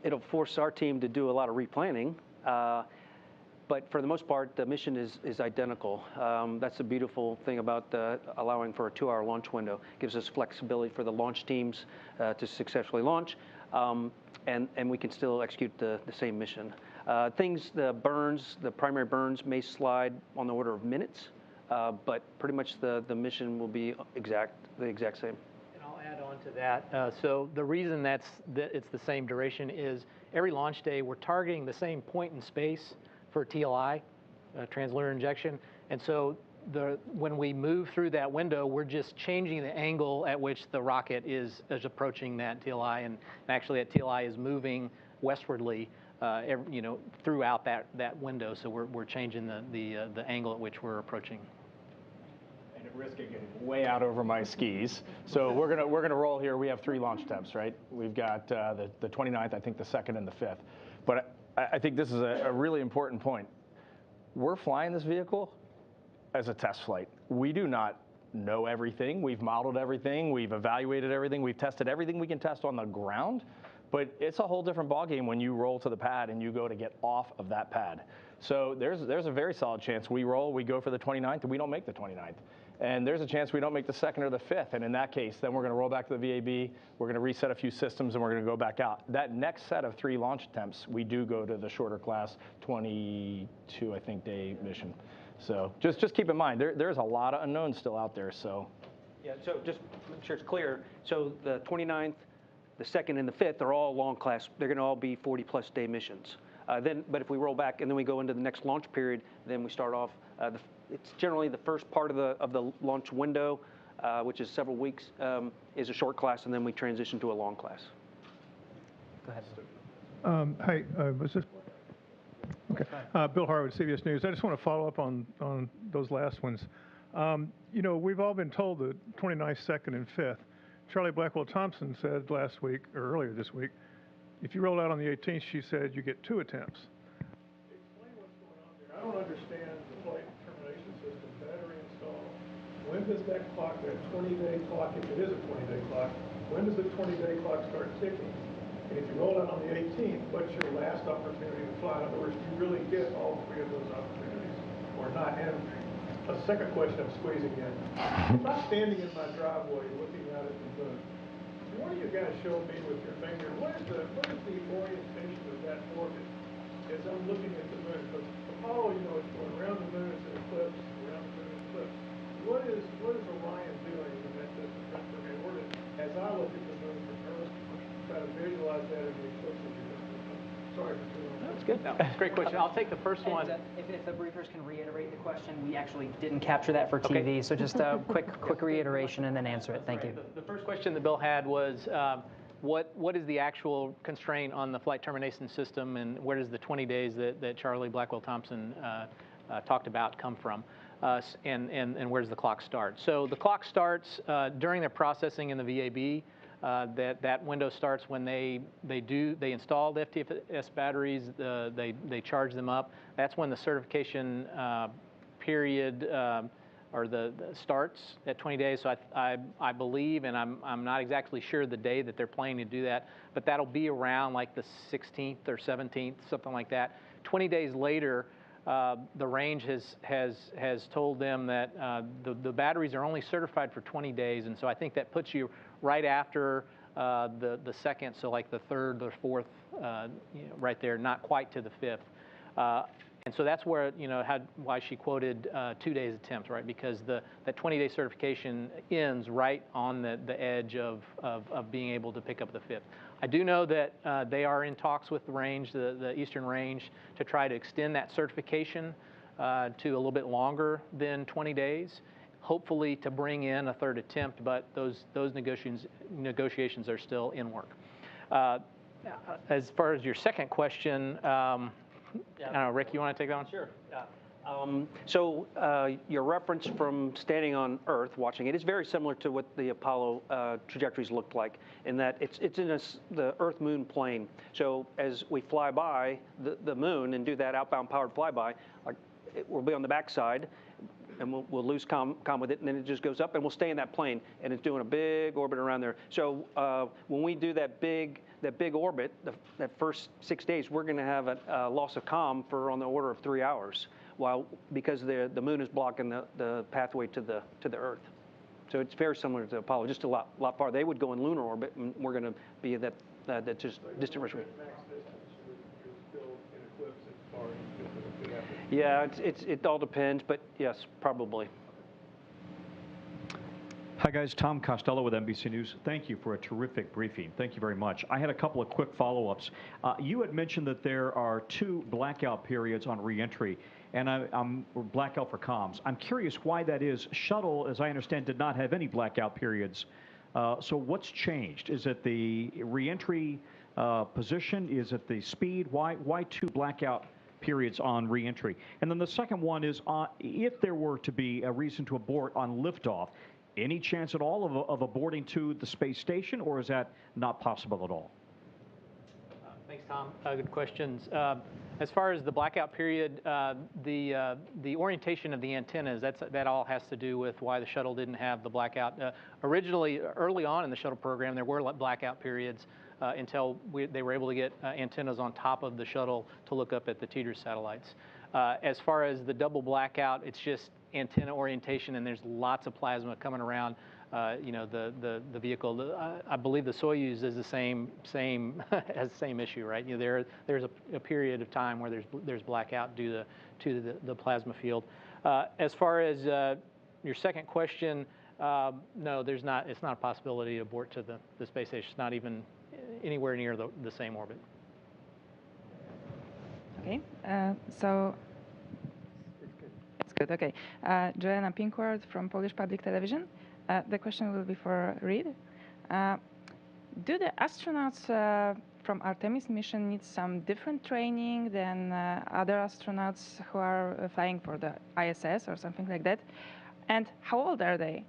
It'll force our team to do a lot of replanning, but for the most part, the mission is identical. That's the beautiful thing about allowing for a 2-hour launch window. It gives us flexibility for the launch teams to successfully launch, and we can still execute the same mission. The primary burns may slide on the order of minutes, but pretty much the mission will be the exact same. And I'll add on to that. So the reason that it's the same duration is every launch day we're targeting the same point in space for TLI, translunar injection, and so when we move through that window, we're just changing the angle at which the rocket is approaching that TLI, and actually that TLI is moving westwardly, throughout that window. So we're changing the angle at which we're approaching. And at risk of getting way out over my skis, so we're gonna roll here. We have 3 launch attempts, right? We've got the 29th, I think the 2nd and the 5th. But I think this is a really important point. We're flying this vehicle as a test flight. We do not know everything. We've modeled everything. We've evaluated everything. We've tested everything we can test on the ground. But it's a whole different ballgame when you roll to the pad and you go to get off of that pad. So there's a very solid chance we go for the 29th, and we don't make the 29th. And there's a chance we don't make the 2nd or the 5th. And in that case, then we're going to roll back to the VAB. We're going to reset a few systems, and we're going to go back out. That next set of 3 launch attempts, we do go to the shorter class 22, I think, day mission. So just keep in mind, there's a lot of unknowns still out there. So yeah. So just make sure it's clear. So the 29th, the 2nd, and the 5th are all long class. They're going to all be 40+ day missions. But if we roll back and then we go into the next launch period, then we start off. It's generally the first part of the launch window, which is several weeks, is a short class, and then we transition to a long class. Go ahead. Hi, was this? Okay. Bill Harwood, CBS News. I just want to follow up on those last ones. We've all been told the 29th, 2nd, and 5th. Charlie Blackwell-Thompson said last week, or earlier this week, if you roll out on the 18th, she said you get 2 attempts. Explain what's going on there. I don't understand the flight termination system, battery install. When does that clock, that 20-day clock, if it is a 20-day clock, when does the 20-day clock start ticking? And if you roll out on the 18th, what's your last opportunity to fly? In other words, do you really get all 3 of those opportunities or not? And a second question I'm squeezing in. If I'm standing in my driveway looking out at the moon, what do you guys show me with your finger? What is the orientation of that orbit as I'm looking at the moon? Because Apollo, it's going around the moon, it's an eclipse, around the moon, eclipse. What is Orion doing in that distance from an orbit? As I look at the moon from Earth, try to visualize that in the eclipse as you're going through. Sorry for too long. That's good. No, that's a great question. I'll take the first one. If the briefers can reiterate the question, we actually didn't capture that for TV, Okay. So just a quick reiteration and then answer it. Thank you. The first question that Bill had was, what is the actual constraint on the flight termination system, and where does the 20 days that Charlie Blackwell-Thompson talked about come from? And where does the clock start? So the clock starts during their processing in the VAB. That window starts when they install the FTFS batteries, they charge them up. That's when the certification period or the starts at 20 days. So I believe, and I'm not exactly sure the day that they're planning to do that, but that'll be around like the 16th or 17th, something like that. 20 days later, the range has told them that the batteries are only certified for 20 days, and so I think that puts you right after the 2nd, so like the 3rd or 4th, right there, not quite to the 5th. And so that's where, why she quoted 2 days attempt, right? Because that 20-day certification ends right on the edge of being able to pick up the 5th. I do know that they are in talks with the range, the Eastern Range, to try to extend that certification to a little bit longer than 20 days, hopefully to bring in a 3rd attempt, but those negotiations are still in work. As far as your second question, I don't know, Rick, you want to take that one? Sure. Your reference from standing on Earth watching it is very similar to what the Apollo trajectories looked like, in that it's in the Earth-Moon plane. So as we fly by the Moon and do that outbound powered flyby, like we'll be on the backside, and we'll lose comm with it, and then it just goes up, and we'll stay in that plane, and it's doing a big orbit around there. So when we do that big orbit, that first 6 days, we're going to have a loss of comm for on the order of 3 hours, because the Moon is blocking the pathway to the Earth. So it's very similar to Apollo, just a lot farther. They would go in lunar orbit, and we're going to be that just distant reach. Yeah, it all depends, but yes, probably. Hi guys, Tom Costello with NBC News. Thank you for a terrific briefing. Thank you very much. I had a couple of quick follow-ups. You had mentioned that there are 2 blackout periods on reentry, and I'm blackout for comms. I'm curious why that is. Shuttle, as I understand, did not have any blackout periods. So what's changed? Is it the reentry position? Is it the speed? Why 2 blackout periods on reentry? And then the second one is, if there were to be a reason to abort on liftoff, any chance at all of aborting to the space station, or is that not possible at all? Thanks, Tom. Good questions. As far as the blackout period, the orientation of the antennas, that all has to do with why the shuttle didn't have the blackout. Originally, early on in the shuttle program, there were blackout periods until they were able to get antennas on top of the shuttle to look up at the teeter satellites. As far as the double blackout, it's just antenna orientation, and there's lots of plasma coming around. The vehicle. I believe the Soyuz is the same has the same issue, right? There's a period of time where there's blackout due to the plasma field. As far as your second question, no, there's not. It's not a possibility to abort to the space station. It's not even anywhere near the same orbit. Okay, so it's good. Okay, Joanna Pinkward from Polish Public Television. The question will be for Reed. Do the astronauts from Artemis mission need some different training than other astronauts who are flying for the ISS or something like that? And how old are they?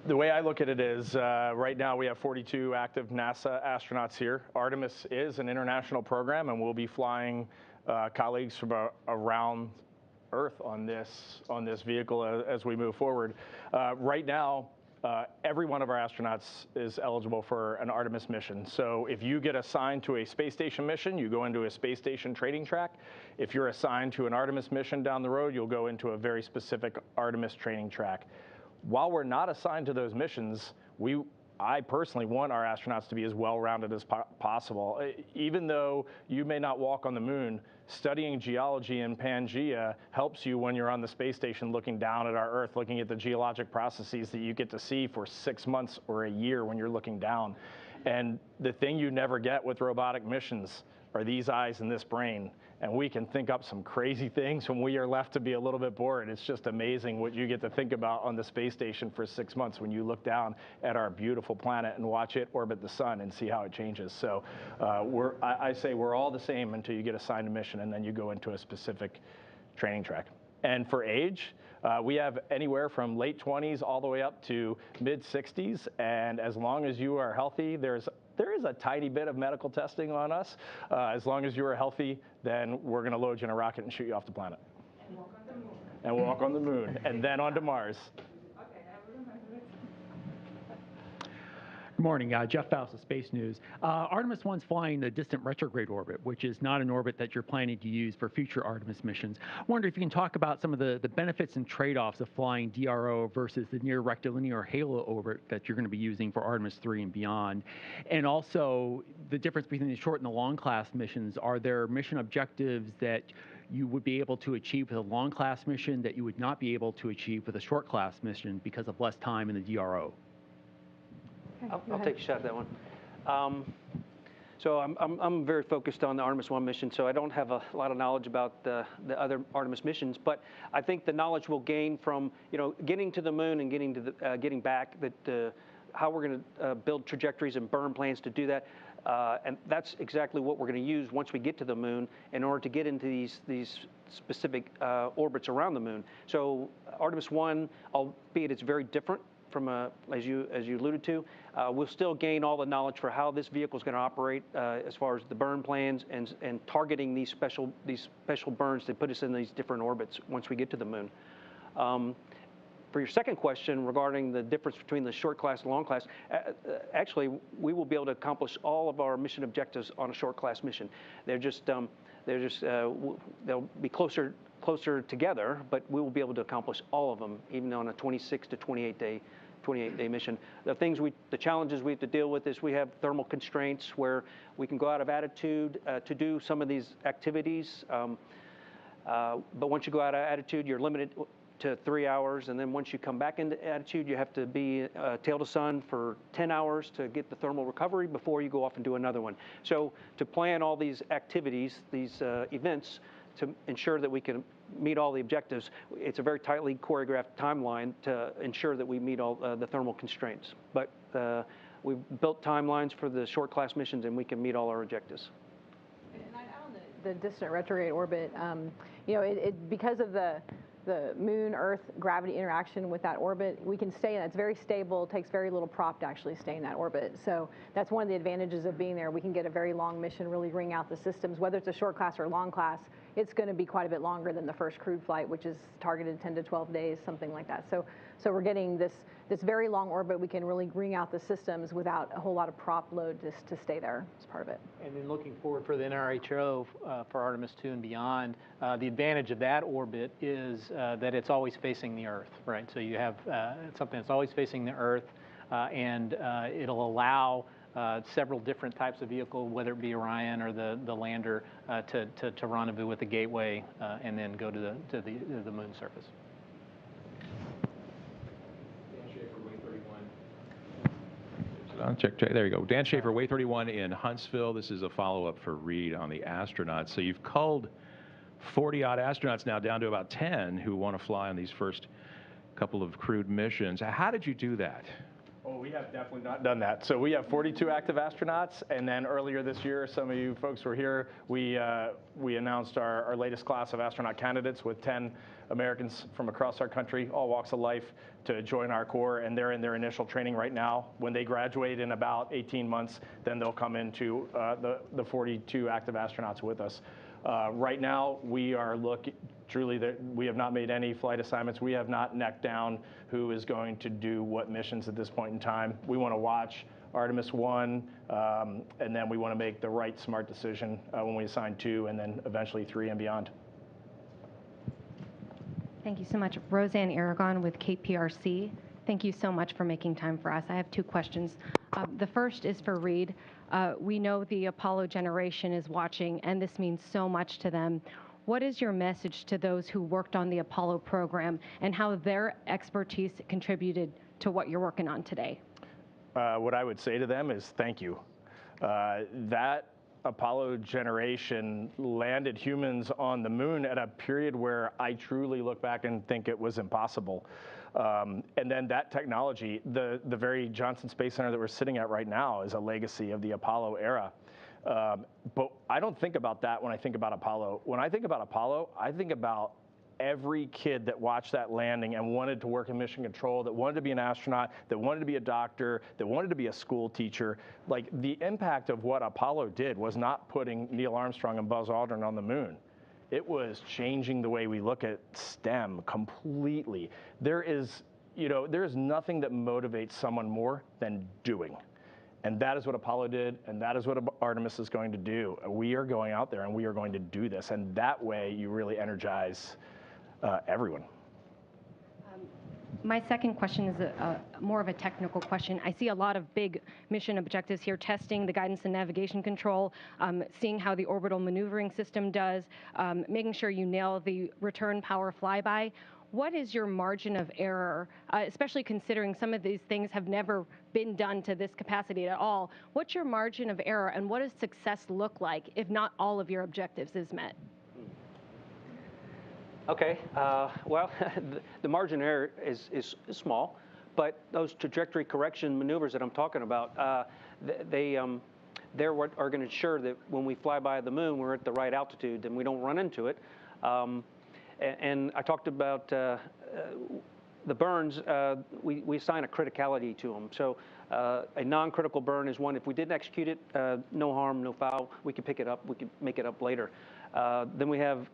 The way I look at it is, right now we have 42 active NASA astronauts here. Artemis is an international program, and we'll be flying colleagues from around Earth on this vehicle as we move forward. Right now, every one of our astronauts is eligible for an Artemis mission. So if you get assigned to a space station mission, you go into a space station training track. If you're assigned to an Artemis mission down the road, you'll go into a very specific Artemis training track. While we're not assigned to those missions, I personally want our astronauts to be as well-rounded as possible. Even though you may not walk on the moon, studying geology in Pangea helps you when you're on the space station looking down at our Earth, looking at the geologic processes that you get to see for 6 months or a year when you're looking down. And the thing you never get with robotic missions are these eyes and this brain. And we can think up some crazy things when we are left to be a little bit bored. It's just amazing what you get to think about on the space station for 6 months when you look down at our beautiful planet and watch it orbit the sun and see how it changes. So I say we're all the same until you get assigned a mission, and then you go into a specific training track. And for age, we have anywhere from late 20s all the way up to mid 60s. And as long as you are healthy, there is a tiny bit of medical testing on us. As long as you are healthy, then we're going to load you in a rocket and shoot you off the planet. And walk on the moon. And walk on the moon, and then onto Mars. Good morning, Jeff Faust of Space News. Artemis 1's flying the distant retrograde orbit, which is not an orbit that you're planning to use for future Artemis missions. I wonder if you can talk about some of the benefits and trade-offs of flying DRO versus the near rectilinear halo orbit that you're going to be using for Artemis 3 and beyond. And also the difference between the short and the long class missions. Are there mission objectives that you would be able to achieve with a long class mission that you would not be able to achieve with a short class mission because of less time in the DRO? I'll take a shot at that one. So I'm very focused on the Artemis 1 mission, so I don't have a lot of knowledge about the other Artemis missions. But I think the knowledge we'll gain from getting to the moon and getting back, how we're going to build trajectories and burn plans to do that. And that's exactly what we're going to use once we get to the moon in order to get into these specific orbits around the moon. So Artemis 1, albeit it's very different from as you alluded to, we'll still gain all the knowledge for how this vehicle is going to operate as far as the burn plans and targeting these special burns that put us in these different orbits once we get to the moon. For your second question regarding the difference between the short class and long class, actually, we will be able to accomplish all of our mission objectives on a short class mission. They'll be closer together, but we will be able to accomplish all of them, even on a 26 to 28 day mission. The challenges we have to deal with is we have thermal constraints where we can go out of attitude to do some of these activities. But once you go out of attitude, you're limited to 3 hours, and then once you come back into attitude, you have to be tail to sun for 10 hours to get the thermal recovery before you go off and do another one. So to plan all these activities, these events, to ensure that we can meet all the objectives, it's a very tightly choreographed timeline to ensure that we meet all the thermal constraints. But we've built timelines for the short class missions, and we can meet all our objectives. And I'd add on the distant retrograde orbit, because of the Moon-Earth gravity interaction with that orbit, we can stay in it. It's very stable. It takes very little prop to actually stay in that orbit. So that's one of the advantages of being there. We can get a very long mission, really wring out the systems. Whether it's a short class or a long class, it's going to be quite a bit longer than the first crewed flight, which is targeted 10 to 12 days, something like that. So we're getting this very long orbit. We can really wring out the systems without a whole lot of prop load just to stay there as part of it. And then looking forward for the NRHO for Artemis 2 and beyond, the advantage of that orbit is that it's always facing the Earth, right? So you have something that's always facing the Earth, and it'll allow several different types of vehicle, whether it be Orion or the lander, to rendezvous with the gateway and then go to the moon surface. Check. There you go. Dan Schaefer, Way 31 in Huntsville. This is a follow-up for Reed on the astronauts. So you've culled 40-odd astronauts now down to about 10 who want to fly on these first couple of crewed missions. How did you do that? Oh, we have definitely not done that. So we have 42 active astronauts, and then earlier this year, some of you folks were here, we announced our latest class of astronaut candidates with 10 Americans from across our country, all walks of life, to join our Corps, and they're in their initial training right now. When they graduate in about 18 months, then they'll come into the 42 active astronauts with us. Right now, we are truly, we have not made any flight assignments. We have not necked down who is going to do what missions at this point in time. We want to watch Artemis 1, and then we want to make the right smart decision when we assign 2, and then eventually 3 and beyond. Thank you so much. Roseanne Aragon with KPRC. Thank you so much for making time for us. I have 2 questions. The first is for Reed. We know the Apollo generation is watching, and this means so much to them. What is your message to those who worked on the Apollo program and how their expertise contributed to what you're working on today? What I would say to them is thank you. That Apollo generation landed humans on the moon at a period where I truly look back and think it was impossible. And then that technology, the very Johnson Space Center that we're sitting at right now, is a legacy of the Apollo era. But I don't think about that when I think about Apollo. When I think about Apollo, I think about every kid that watched that landing and wanted to work in mission control, that wanted to be an astronaut, that wanted to be a doctor, that wanted to be a school teacher. Like, the impact of what Apollo did was not putting Neil Armstrong and Buzz Aldrin on the moon. It was changing the way we look at STEM completely. There is nothing that motivates someone more than doing. And that is what Apollo did, and that is what Artemis is going to do. We are going out there and we are going to do this. And that way you really energize everyone. My second question is more of a technical question. I see a lot of big mission objectives here: testing the guidance and navigation control, seeing how the orbital maneuvering system does, making sure you nail the return power flyby. What is your margin of error, especially considering some of these things have never been done to this capacity at all? What's your margin of error, and what does success look like if not all of your objectives is met? Okay, well, the margin of error is small, but those trajectory correction maneuvers that I'm talking about, they're what are going to ensure that when we fly by the moon, we're at the right altitude and we don't run into it. And I talked about the burns. We assign a criticality to them. So a non-critical burn is one, if we didn't execute it, no harm, no foul, we can pick it up, we can make it up later. Then we have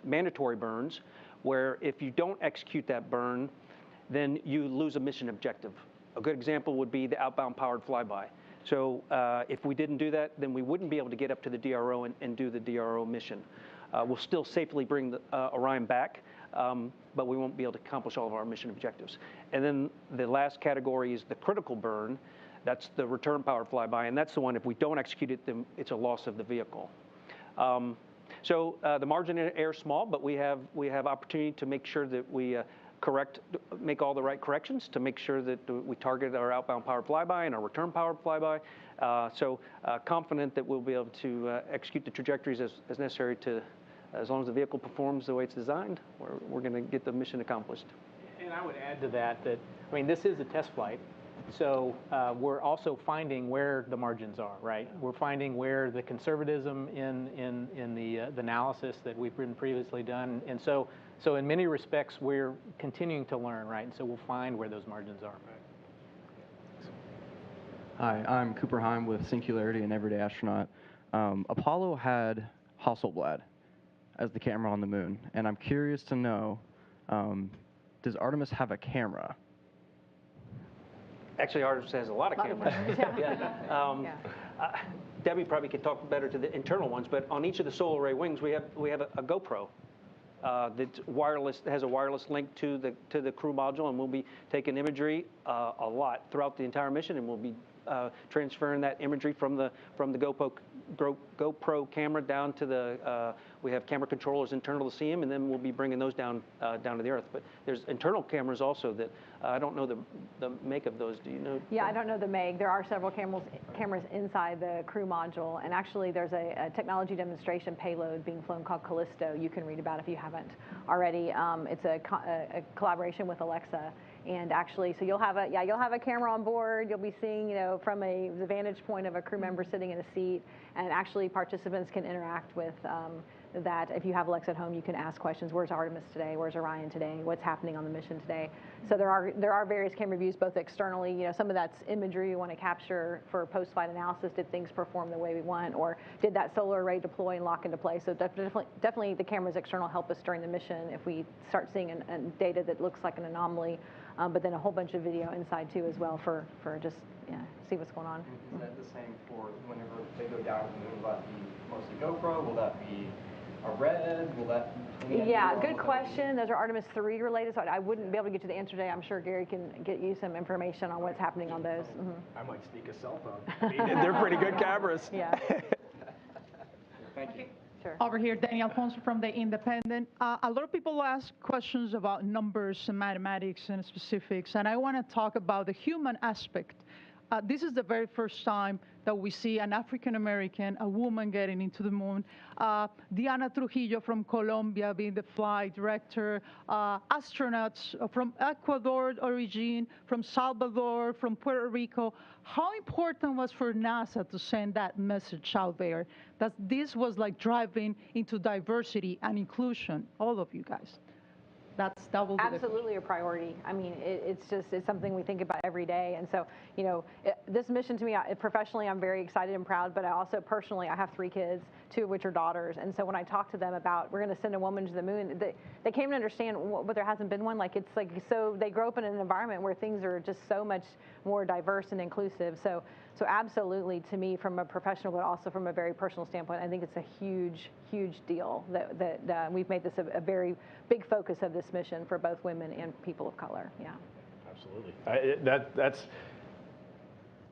mandatory burns, where if you don't execute that burn, then you lose a mission objective. A good example would be the outbound powered flyby. So if we didn't do that, then we wouldn't be able to get up to the DRO and do the DRO mission. We'll still safely bring the Orion back, but we won't be able to accomplish all of our mission objectives. And then the last category is the critical burn. That's the return powered flyby, and that's the one, if we don't execute it, then it's a loss of the vehicle. So the margin of error is small, but we have opportunity to make sure that we make all the right corrections to make sure that we target our outbound powered flyby and our return powered flyby. So confident that we'll be able to execute the trajectories as necessary to, as long as the vehicle performs the way it's designed, we're going to get the mission accomplished. And I would add to that, I mean, this is a test flight. So we're also finding where the margins are, right? We're finding where the conservatism in the analysis that we've been previously done. And so in many respects, we're continuing to learn, right? And so we'll find where those margins are. Hi, I'm Cooper Heim with Singularity and Everyday Astronaut. Apollo had Hasselblad as the camera on the moon, and I'm curious to know, does Artemis have a camera? Actually, Artemis has a lot of cameras. Debbie probably could talk better to the internal ones, but on each of the solar array wings, we have a GoPro that's wireless, has a wireless link to the crew module, and we'll be taking imagery a lot throughout the entire mission, and we'll be transferring that imagery from the GoPro camera down to the. We have camera controllers internal to see them, and then we'll be bringing those down to the Earth. But there's internal cameras also that I don't know the make of those. Do you know? Yeah, I don't know the make. There are several cameras inside the crew module, and actually there's a technology demonstration payload being flown called Callisto. You can read about if you haven't already. It's a collaboration with Alexa. And actually, so you'll have a camera on board. You'll be seeing, from the vantage point of a crew member sitting in a seat. And actually, participants can interact with that. If you have Alexa at home, you can ask questions. Where's Artemis today? Where's Orion today? What's happening on the mission today? So there are various camera views, both externally. Some of that's imagery you want to capture for post-flight analysis. Did things perform the way we want, or did that solar array deploy and lock into place? So definitely, the cameras external help us during the mission if we start seeing data that looks like an anomaly. But then a whole bunch of video inside too as well for just see what's going on. Is that the same for whenever they go down to the moon? Will that be mostly GoPro? Will that be a red? Will that be good question. Those are Artemis 3 related, so I wouldn't be able to get to the answer today. I'm sure Gary can get you some information on what's happening on those. I might sneak a cell phone. They're pretty good cameras. Yeah. Thank you. Sure. Over here, Danielle Ponce from The Independent. A lot of people ask questions about numbers and mathematics and specifics, and I want to talk about the human aspect. This is the very first time that we see an African-American, a woman getting into the moon. Diana Trujillo from Colombia being the flight director. Astronauts from Ecuador origin, from Salvador, from Puerto Rico. How important was for NASA to send that message out there that this was like driving into diversity and inclusion, all of you guys? That will be absolutely a priority. I mean, it's something we think about every day. And so, this mission to me, professionally, I'm very excited and proud, but I also personally, I have 3 kids, 2 of which are daughters. And so when I talk to them about, we're going to send a woman to the moon, they came to understand but there hasn't been one. So they grow up in an environment where things are just so much more diverse and inclusive. So absolutely, to me, from a professional, but also from a very personal standpoint, I think it's a huge, huge deal that we've made this a very big focus of this mission for both women and people of color. Yeah. Absolutely. That's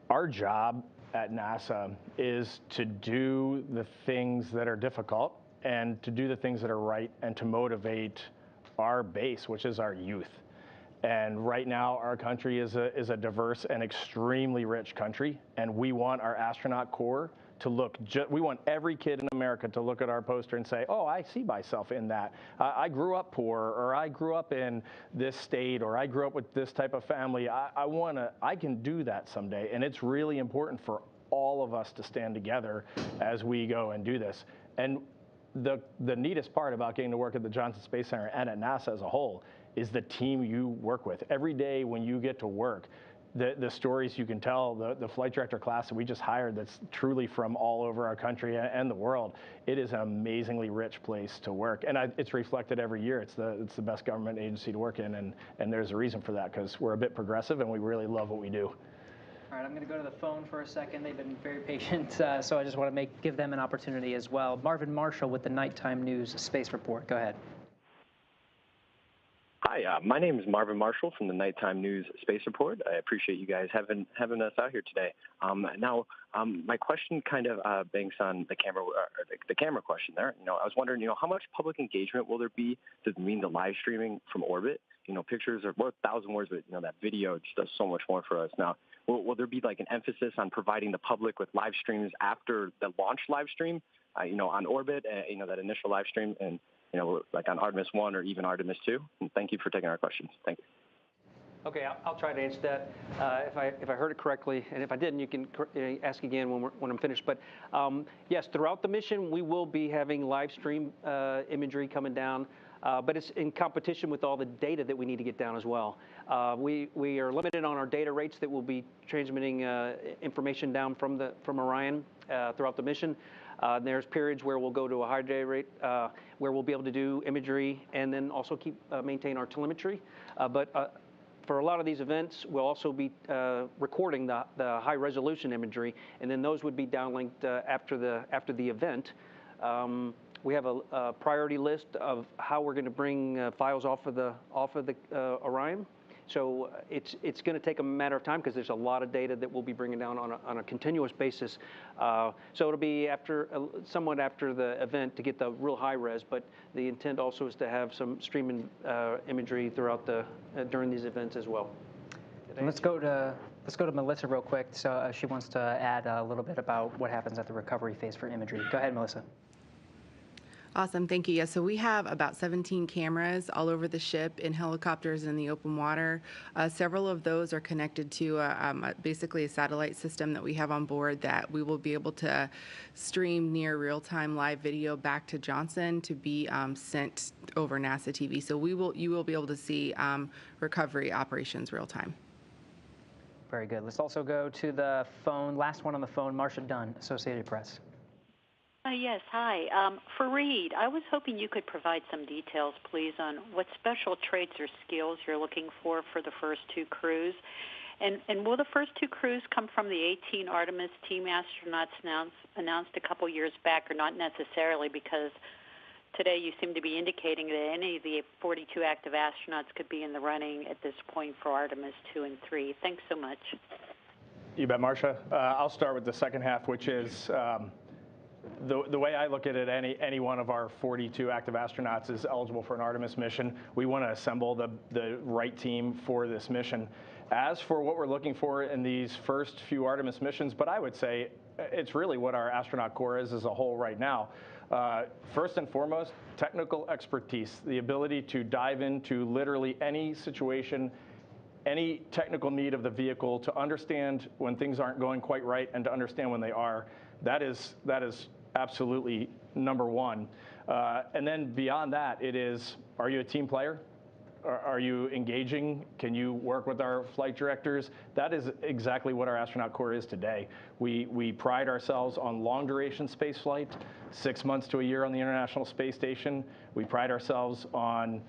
our job at NASA, is to do the things that are difficult and to do the things that are right and to motivate our base, which is our youth. And right now, our country is a diverse and extremely rich country, and we want our astronaut corps to look, we want every kid in America to look at our poster and say, oh, I see myself in that. I grew up poor, or I grew up in this state, or I grew up with this type of family. I can do that someday. And it's really important for all of us to stand together as we go and do this. And the neatest part about getting to work at the Johnson Space Center and at NASA as a whole is the team you work with. Every day when you get to work, the stories you can tell, the flight director class that we just hired that's truly from all over our country and the world, it is an amazingly rich place to work. And it's reflected every year. It's the best government agency to work in, and there's a reason for that, because we're a bit progressive and we really love what we do. All right, I'm going to go to the phone for a second. They've been very patient, so I just want to give them an opportunity as well. Marvin Marshall with the Nighttime News Space Report. Go ahead. Hi, my name is Marvin Marshall from the Nighttime News Space Report. I appreciate you guys having us out here today. My question kind of banks on the camera question there. I was wondering, how much public engagement will there be to mean the live streaming from orbit? Pictures are worth 1,000 words, but that video just does so much more for us. Now, will there be like an emphasis on providing the public with live streams after the launch live stream, on orbit, that initial live stream, and like on Artemis 1 or even Artemis 2? And thank you for taking our questions. Thank you. Okay, I'll try to answer that if I heard it correctly, and if I didn't, you can ask again when I'm finished. But yes, throughout the mission, we will be having live stream imagery coming down, but it's in competition with all the data that we need to get down as well. We are limited on our data rates that will be transmitting information down from Orion throughout the mission. There's periods where we'll go to a higher data rate, where we'll be able to do imagery and then also maintain our telemetry. But for a lot of these events, we'll also be recording the high-resolution imagery, and then those would be downlinked after the event. We have a priority list of how we're going to bring files off of the Orion. So it's going to take a matter of time, because there's a lot of data that we'll be bringing down on a continuous basis. So it'll be somewhat after the event to get the real high res, but the intent also is to have some streaming imagery during these events as well. Let's go to Melissa real quick. So she wants to add a little bit about what happens at the recovery phase for imagery. Go ahead, Melissa. Awesome, thank you. Yeah, so we have about 17 cameras all over the ship, in helicopters, in the open water. Several of those are connected to basically a satellite system that we have on board that we will be able to stream near real-time live video back to Johnson to be sent over NASA TV. So you will be able to see recovery operations real-time. Very good. Let's also go to the phone. Last one on the phone, Marcia Dunn, Associated Press. Yes, hi. For Reed, I was hoping you could provide some details, please, on what special traits or skills you're looking for the first two crews. And will the first two crews come from the 18 Artemis team astronauts announced a couple years back, or not necessarily, because today you seem to be indicating that any of the 42 active astronauts could be in the running at this point for Artemis 2 and 3. Thanks so much. You bet, Marcia. I'll start with the second half, which is the way I look at it, any one of our 42 active astronauts is eligible for an Artemis mission. We want to assemble the right team for this mission. As for what we're looking for in these first few Artemis missions, but I would say it's really what our astronaut corps is as a whole right now. First and foremost, technical expertise, the ability to dive into literally any situation, any technical need of the vehicle, to understand when things aren't going quite right and to understand when they are. That is absolutely number one. And then beyond that, it is, are you a team player? Are you engaging? Can you work with our flight directors? That is exactly what our astronaut corps is today. We pride ourselves on long duration space flight, 6 months to a year on the International Space Station. We pride ourselves on,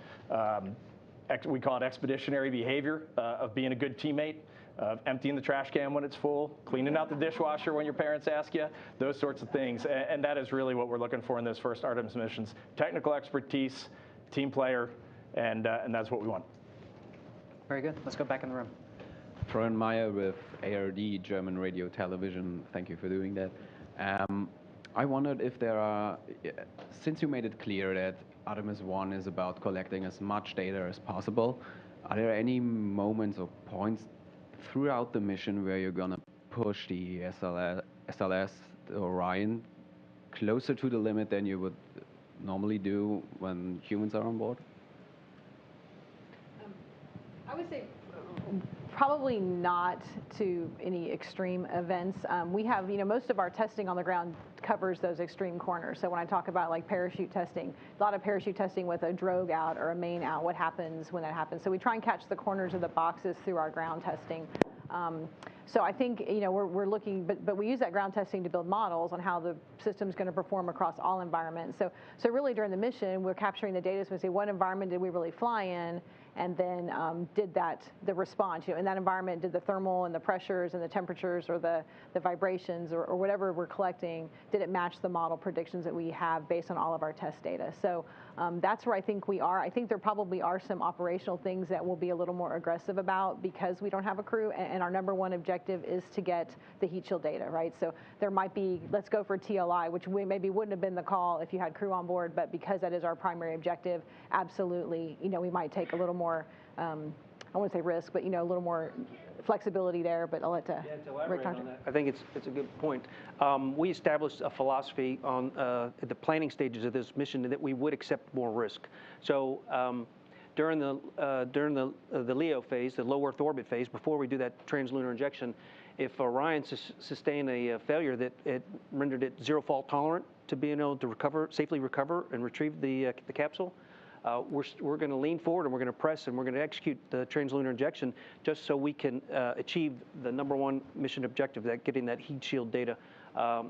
we call it expeditionary behavior, of being a good teammate, of emptying the trash can when it's full, cleaning out the dishwasher when your parents ask you, those sorts of things. And that is really what we're looking for in those first Artemis missions. Technical expertise, team player, and that's what we want. Very good. Let's go back in the room. Florian Meyer with ARD, German Radio Television. Thank you for doing that. I wondered if there are, since you made it clear that Artemis 1 is about collecting as much data as possible, are there any moments or points throughout the mission where you're going to push the SLS, the Orion, closer to the limit than you would normally do when humans are on board? I would say Probably not to any extreme events. We have, most of our testing on the ground covers those extreme corners. So when I talk about like parachute testing, a lot of parachute testing with a drogue out or a main out, what happens when that happens? So we try and catch the corners of the boxes through our ground testing. So I think, we're looking, but we use that ground testing to build models on how the system's going to perform across all environments. So really during the mission, we're capturing the data so we say what environment did we really fly in, and then did the response, in that environment, did the thermal and the pressures and the temperatures or the vibrations or whatever we're collecting, did it match the model predictions that we have based on all of our test data? So that's where I think we are. I think there probably are some operational things that we'll be a little more aggressive about because we don't have a crew, and our number one objective is to get the heat shield data, right? So there might be, let's go for TLI, which we maybe wouldn't have been the call if you had crew on board, but because that is our primary objective, absolutely, we might take a little more, I wouldn't say risk, but, a little more flexibility there, but I'll let to elaborate on that. I think it's a good point. We established a philosophy on the planning stages of this mission that we would accept more risk. So during the LEO phase, the low Earth orbit phase, before we do that translunar injection, if Orion sustained a failure that it rendered it zero fault tolerant to being able to safely recover and retrieve the capsule, we're going to lean forward and we're going to press and we're going to execute the translunar injection just so we can achieve the number one mission objective, that getting that heat shield data.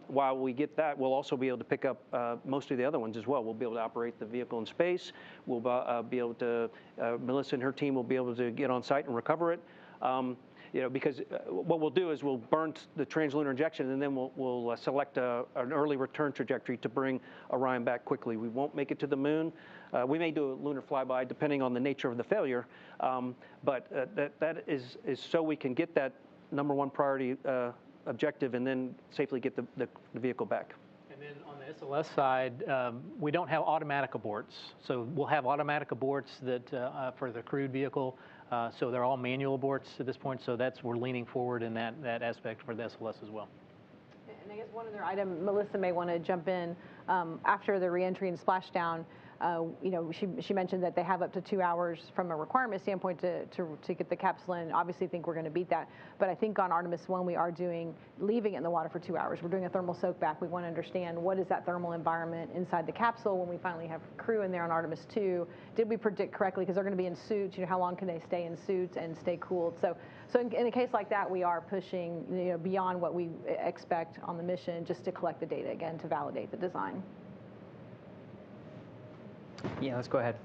While we get that, we'll also be able to pick up most of the other ones as well. We'll be able to operate the vehicle in space. We'll be able to, Melissa and her team will be able to get on site and recover it. Because what we'll do is we'll burn the translunar injection and then we'll select an early return trajectory to bring Orion back quickly. We won't make it to the moon. We may do a lunar flyby depending on the nature of the failure, but that is so we can get that number one priority objective and then safely get the vehicle back. And then on the SLS side, we don't have automatic aborts. So we'll have automatic aborts that for the crewed vehicle. So they're all manual aborts at this point. So we're leaning forward in that aspect for the SLS as well. And I guess one other item, Melissa may want to jump in. After the reentry and splashdown, she mentioned that they have up to 2 hours from a requirement standpoint to get the capsule in. Obviously, think we're going to beat that. But I think on Artemis 1, we are leaving it in the water for 2 hours. We're doing a thermal soak back. We want to understand what is that thermal environment inside the capsule when we finally have crew in there on Artemis 2. Did we predict correctly? Because they're going to be in suits. How long can they stay in suits and stay cooled? So in a case like that, we are pushing beyond what we expect on the mission just to collect the data again to validate the design. Yeah, let's go ahead.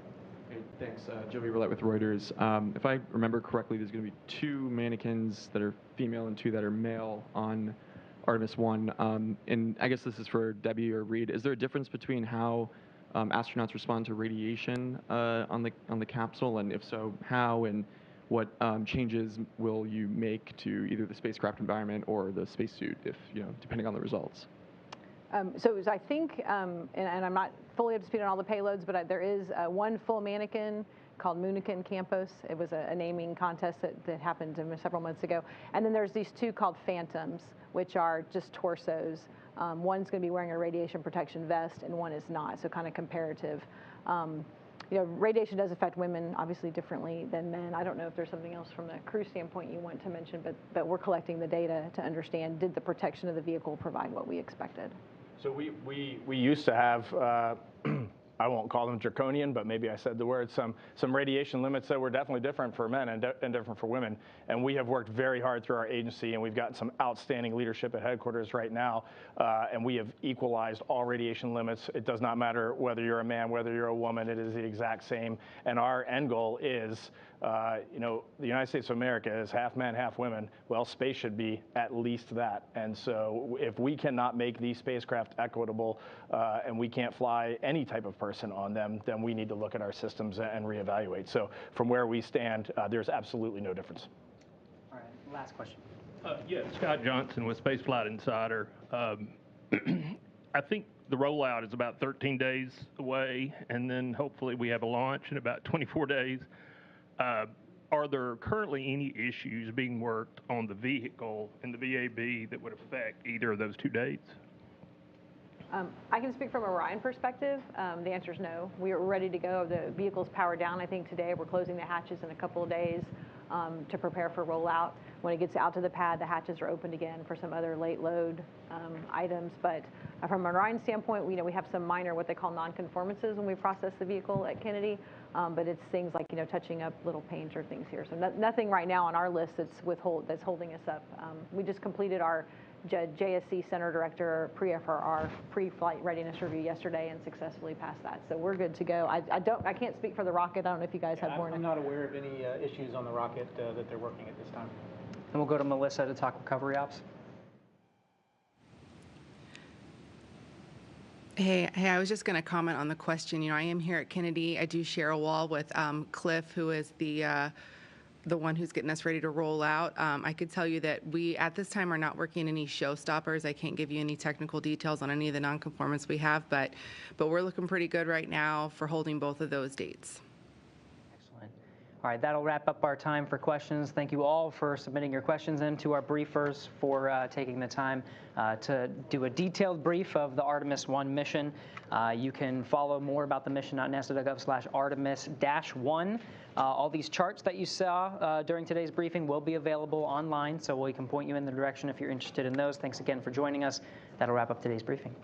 Hey, thanks. Joey Roulette with Reuters. If I remember correctly, there's going to be 2 mannequins that are female and 2 that are male on Artemis 1. And I guess this is for Debbie or Reed. Is there a difference between how astronauts respond to radiation on the capsule? And if so, how? And what changes will you make to either the spacecraft environment or the spacesuit, if depending on the results? So I think, and I'm not fully up to speed on all the payloads, but there is one full mannequin called Munikin Campos. It was a naming contest that happened several months ago. And then there's these 2 called Phantoms, which are just torsos. One's going to be wearing a radiation protection vest, and one is not, so kind of comparative. Radiation does affect women, obviously, differently than men. I don't know if there's something else from the crew standpoint you want to mention, but we're collecting the data to understand, did the protection of the vehicle provide what we expected? So we used to have, I won't call them draconian, but maybe I said the word, some radiation limits that were definitely different for men and different for women. And we have worked very hard through our agency, and we've gotten some outstanding leadership at headquarters right now, and we have equalized all radiation limits. It does not matter whether you're a man, whether you're a woman, it is the exact same. And our end goal is, the United States of America is half men, half women. Well, space should be at least that. And so if we cannot make these spacecraft equitable and we can't fly any type of person on them, then we need to look at our systems and reevaluate. So from where we stand, there's absolutely no difference. All right, last question. Yeah, Scott Johnson with Spaceflight Insider. I think the rollout is about 13 days away, and then hopefully we have a launch in about 24 days. Are there currently any issues being worked on the vehicle and the VAB that would affect either of those 2 dates? I can speak from a Orion perspective. The answer is no. We are ready to go. The vehicle's powered down. I think today we're closing the hatches in a couple of days. to prepare for rollout. When it gets out to the pad, the hatches are opened again for some other late load items. But from an Orion standpoint, we have some minor what they call non-conformances when we process the vehicle at Kennedy. But it's things like touching up little paint or things here. So nothing right now on our list that's holding us up. We just completed our JSC Center Director pre-FRR, pre-flight readiness review yesterday and successfully passed that. So we're good to go. I can't speak for the rocket. I don't know if you guys have more. I'm not aware of any issues on the rocket that they're working at this time. And we'll go to Melissa to talk recovery ops. Hey, I was just going to comment on the question. I am here at Kennedy. I do share a wall with Cliff, who is the one who's getting us ready to roll out. I could tell you that we, at this time, are not working any showstoppers. I can't give you any technical details on any of the nonconformance we have, but we're looking pretty good right now for holding both of those dates. Excellent. All right, that'll wrap up our time for questions. Thank you all for submitting your questions and to our briefers for taking the time to do a detailed brief of the Artemis 1 mission. You can follow more about the mission on nasa.gov/Artemis-1. All these charts that you saw during today's briefing will be available online, so we can point you in the direction if you're interested in those. Thanks again for joining us. That'll wrap up today's briefing.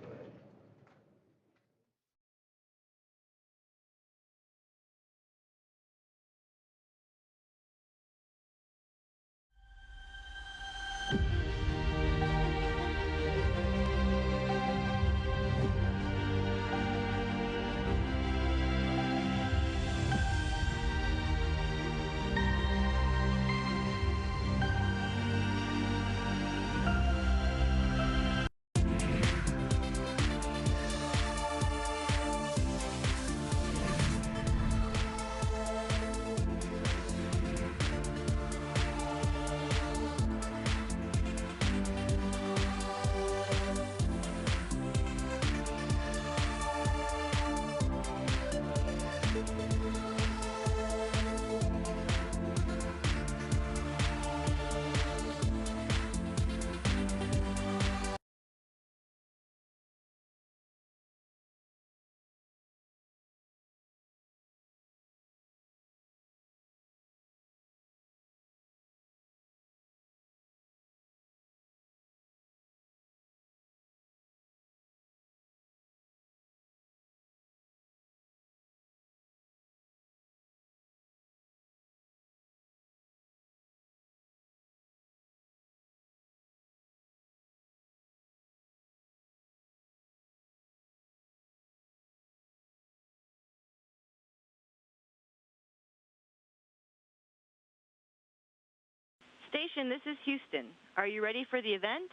Station, this is Houston. Are you ready for the event?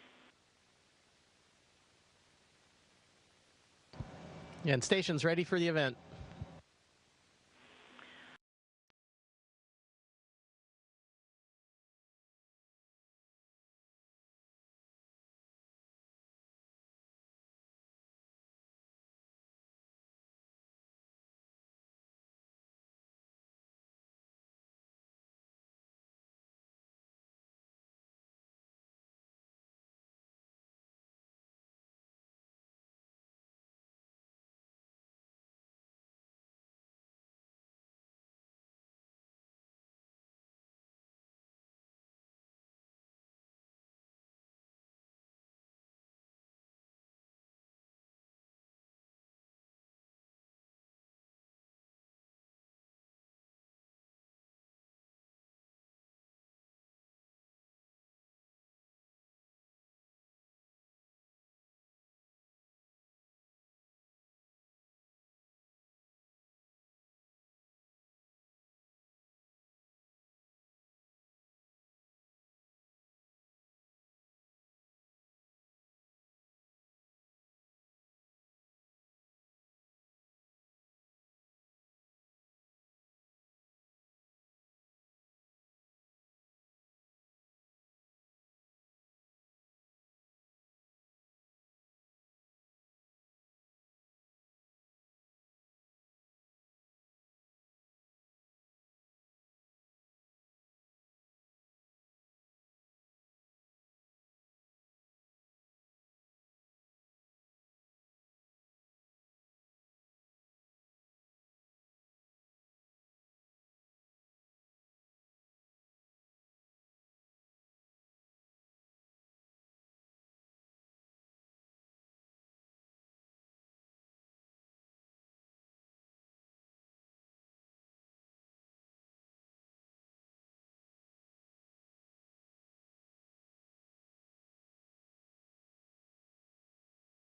And station's ready for the event.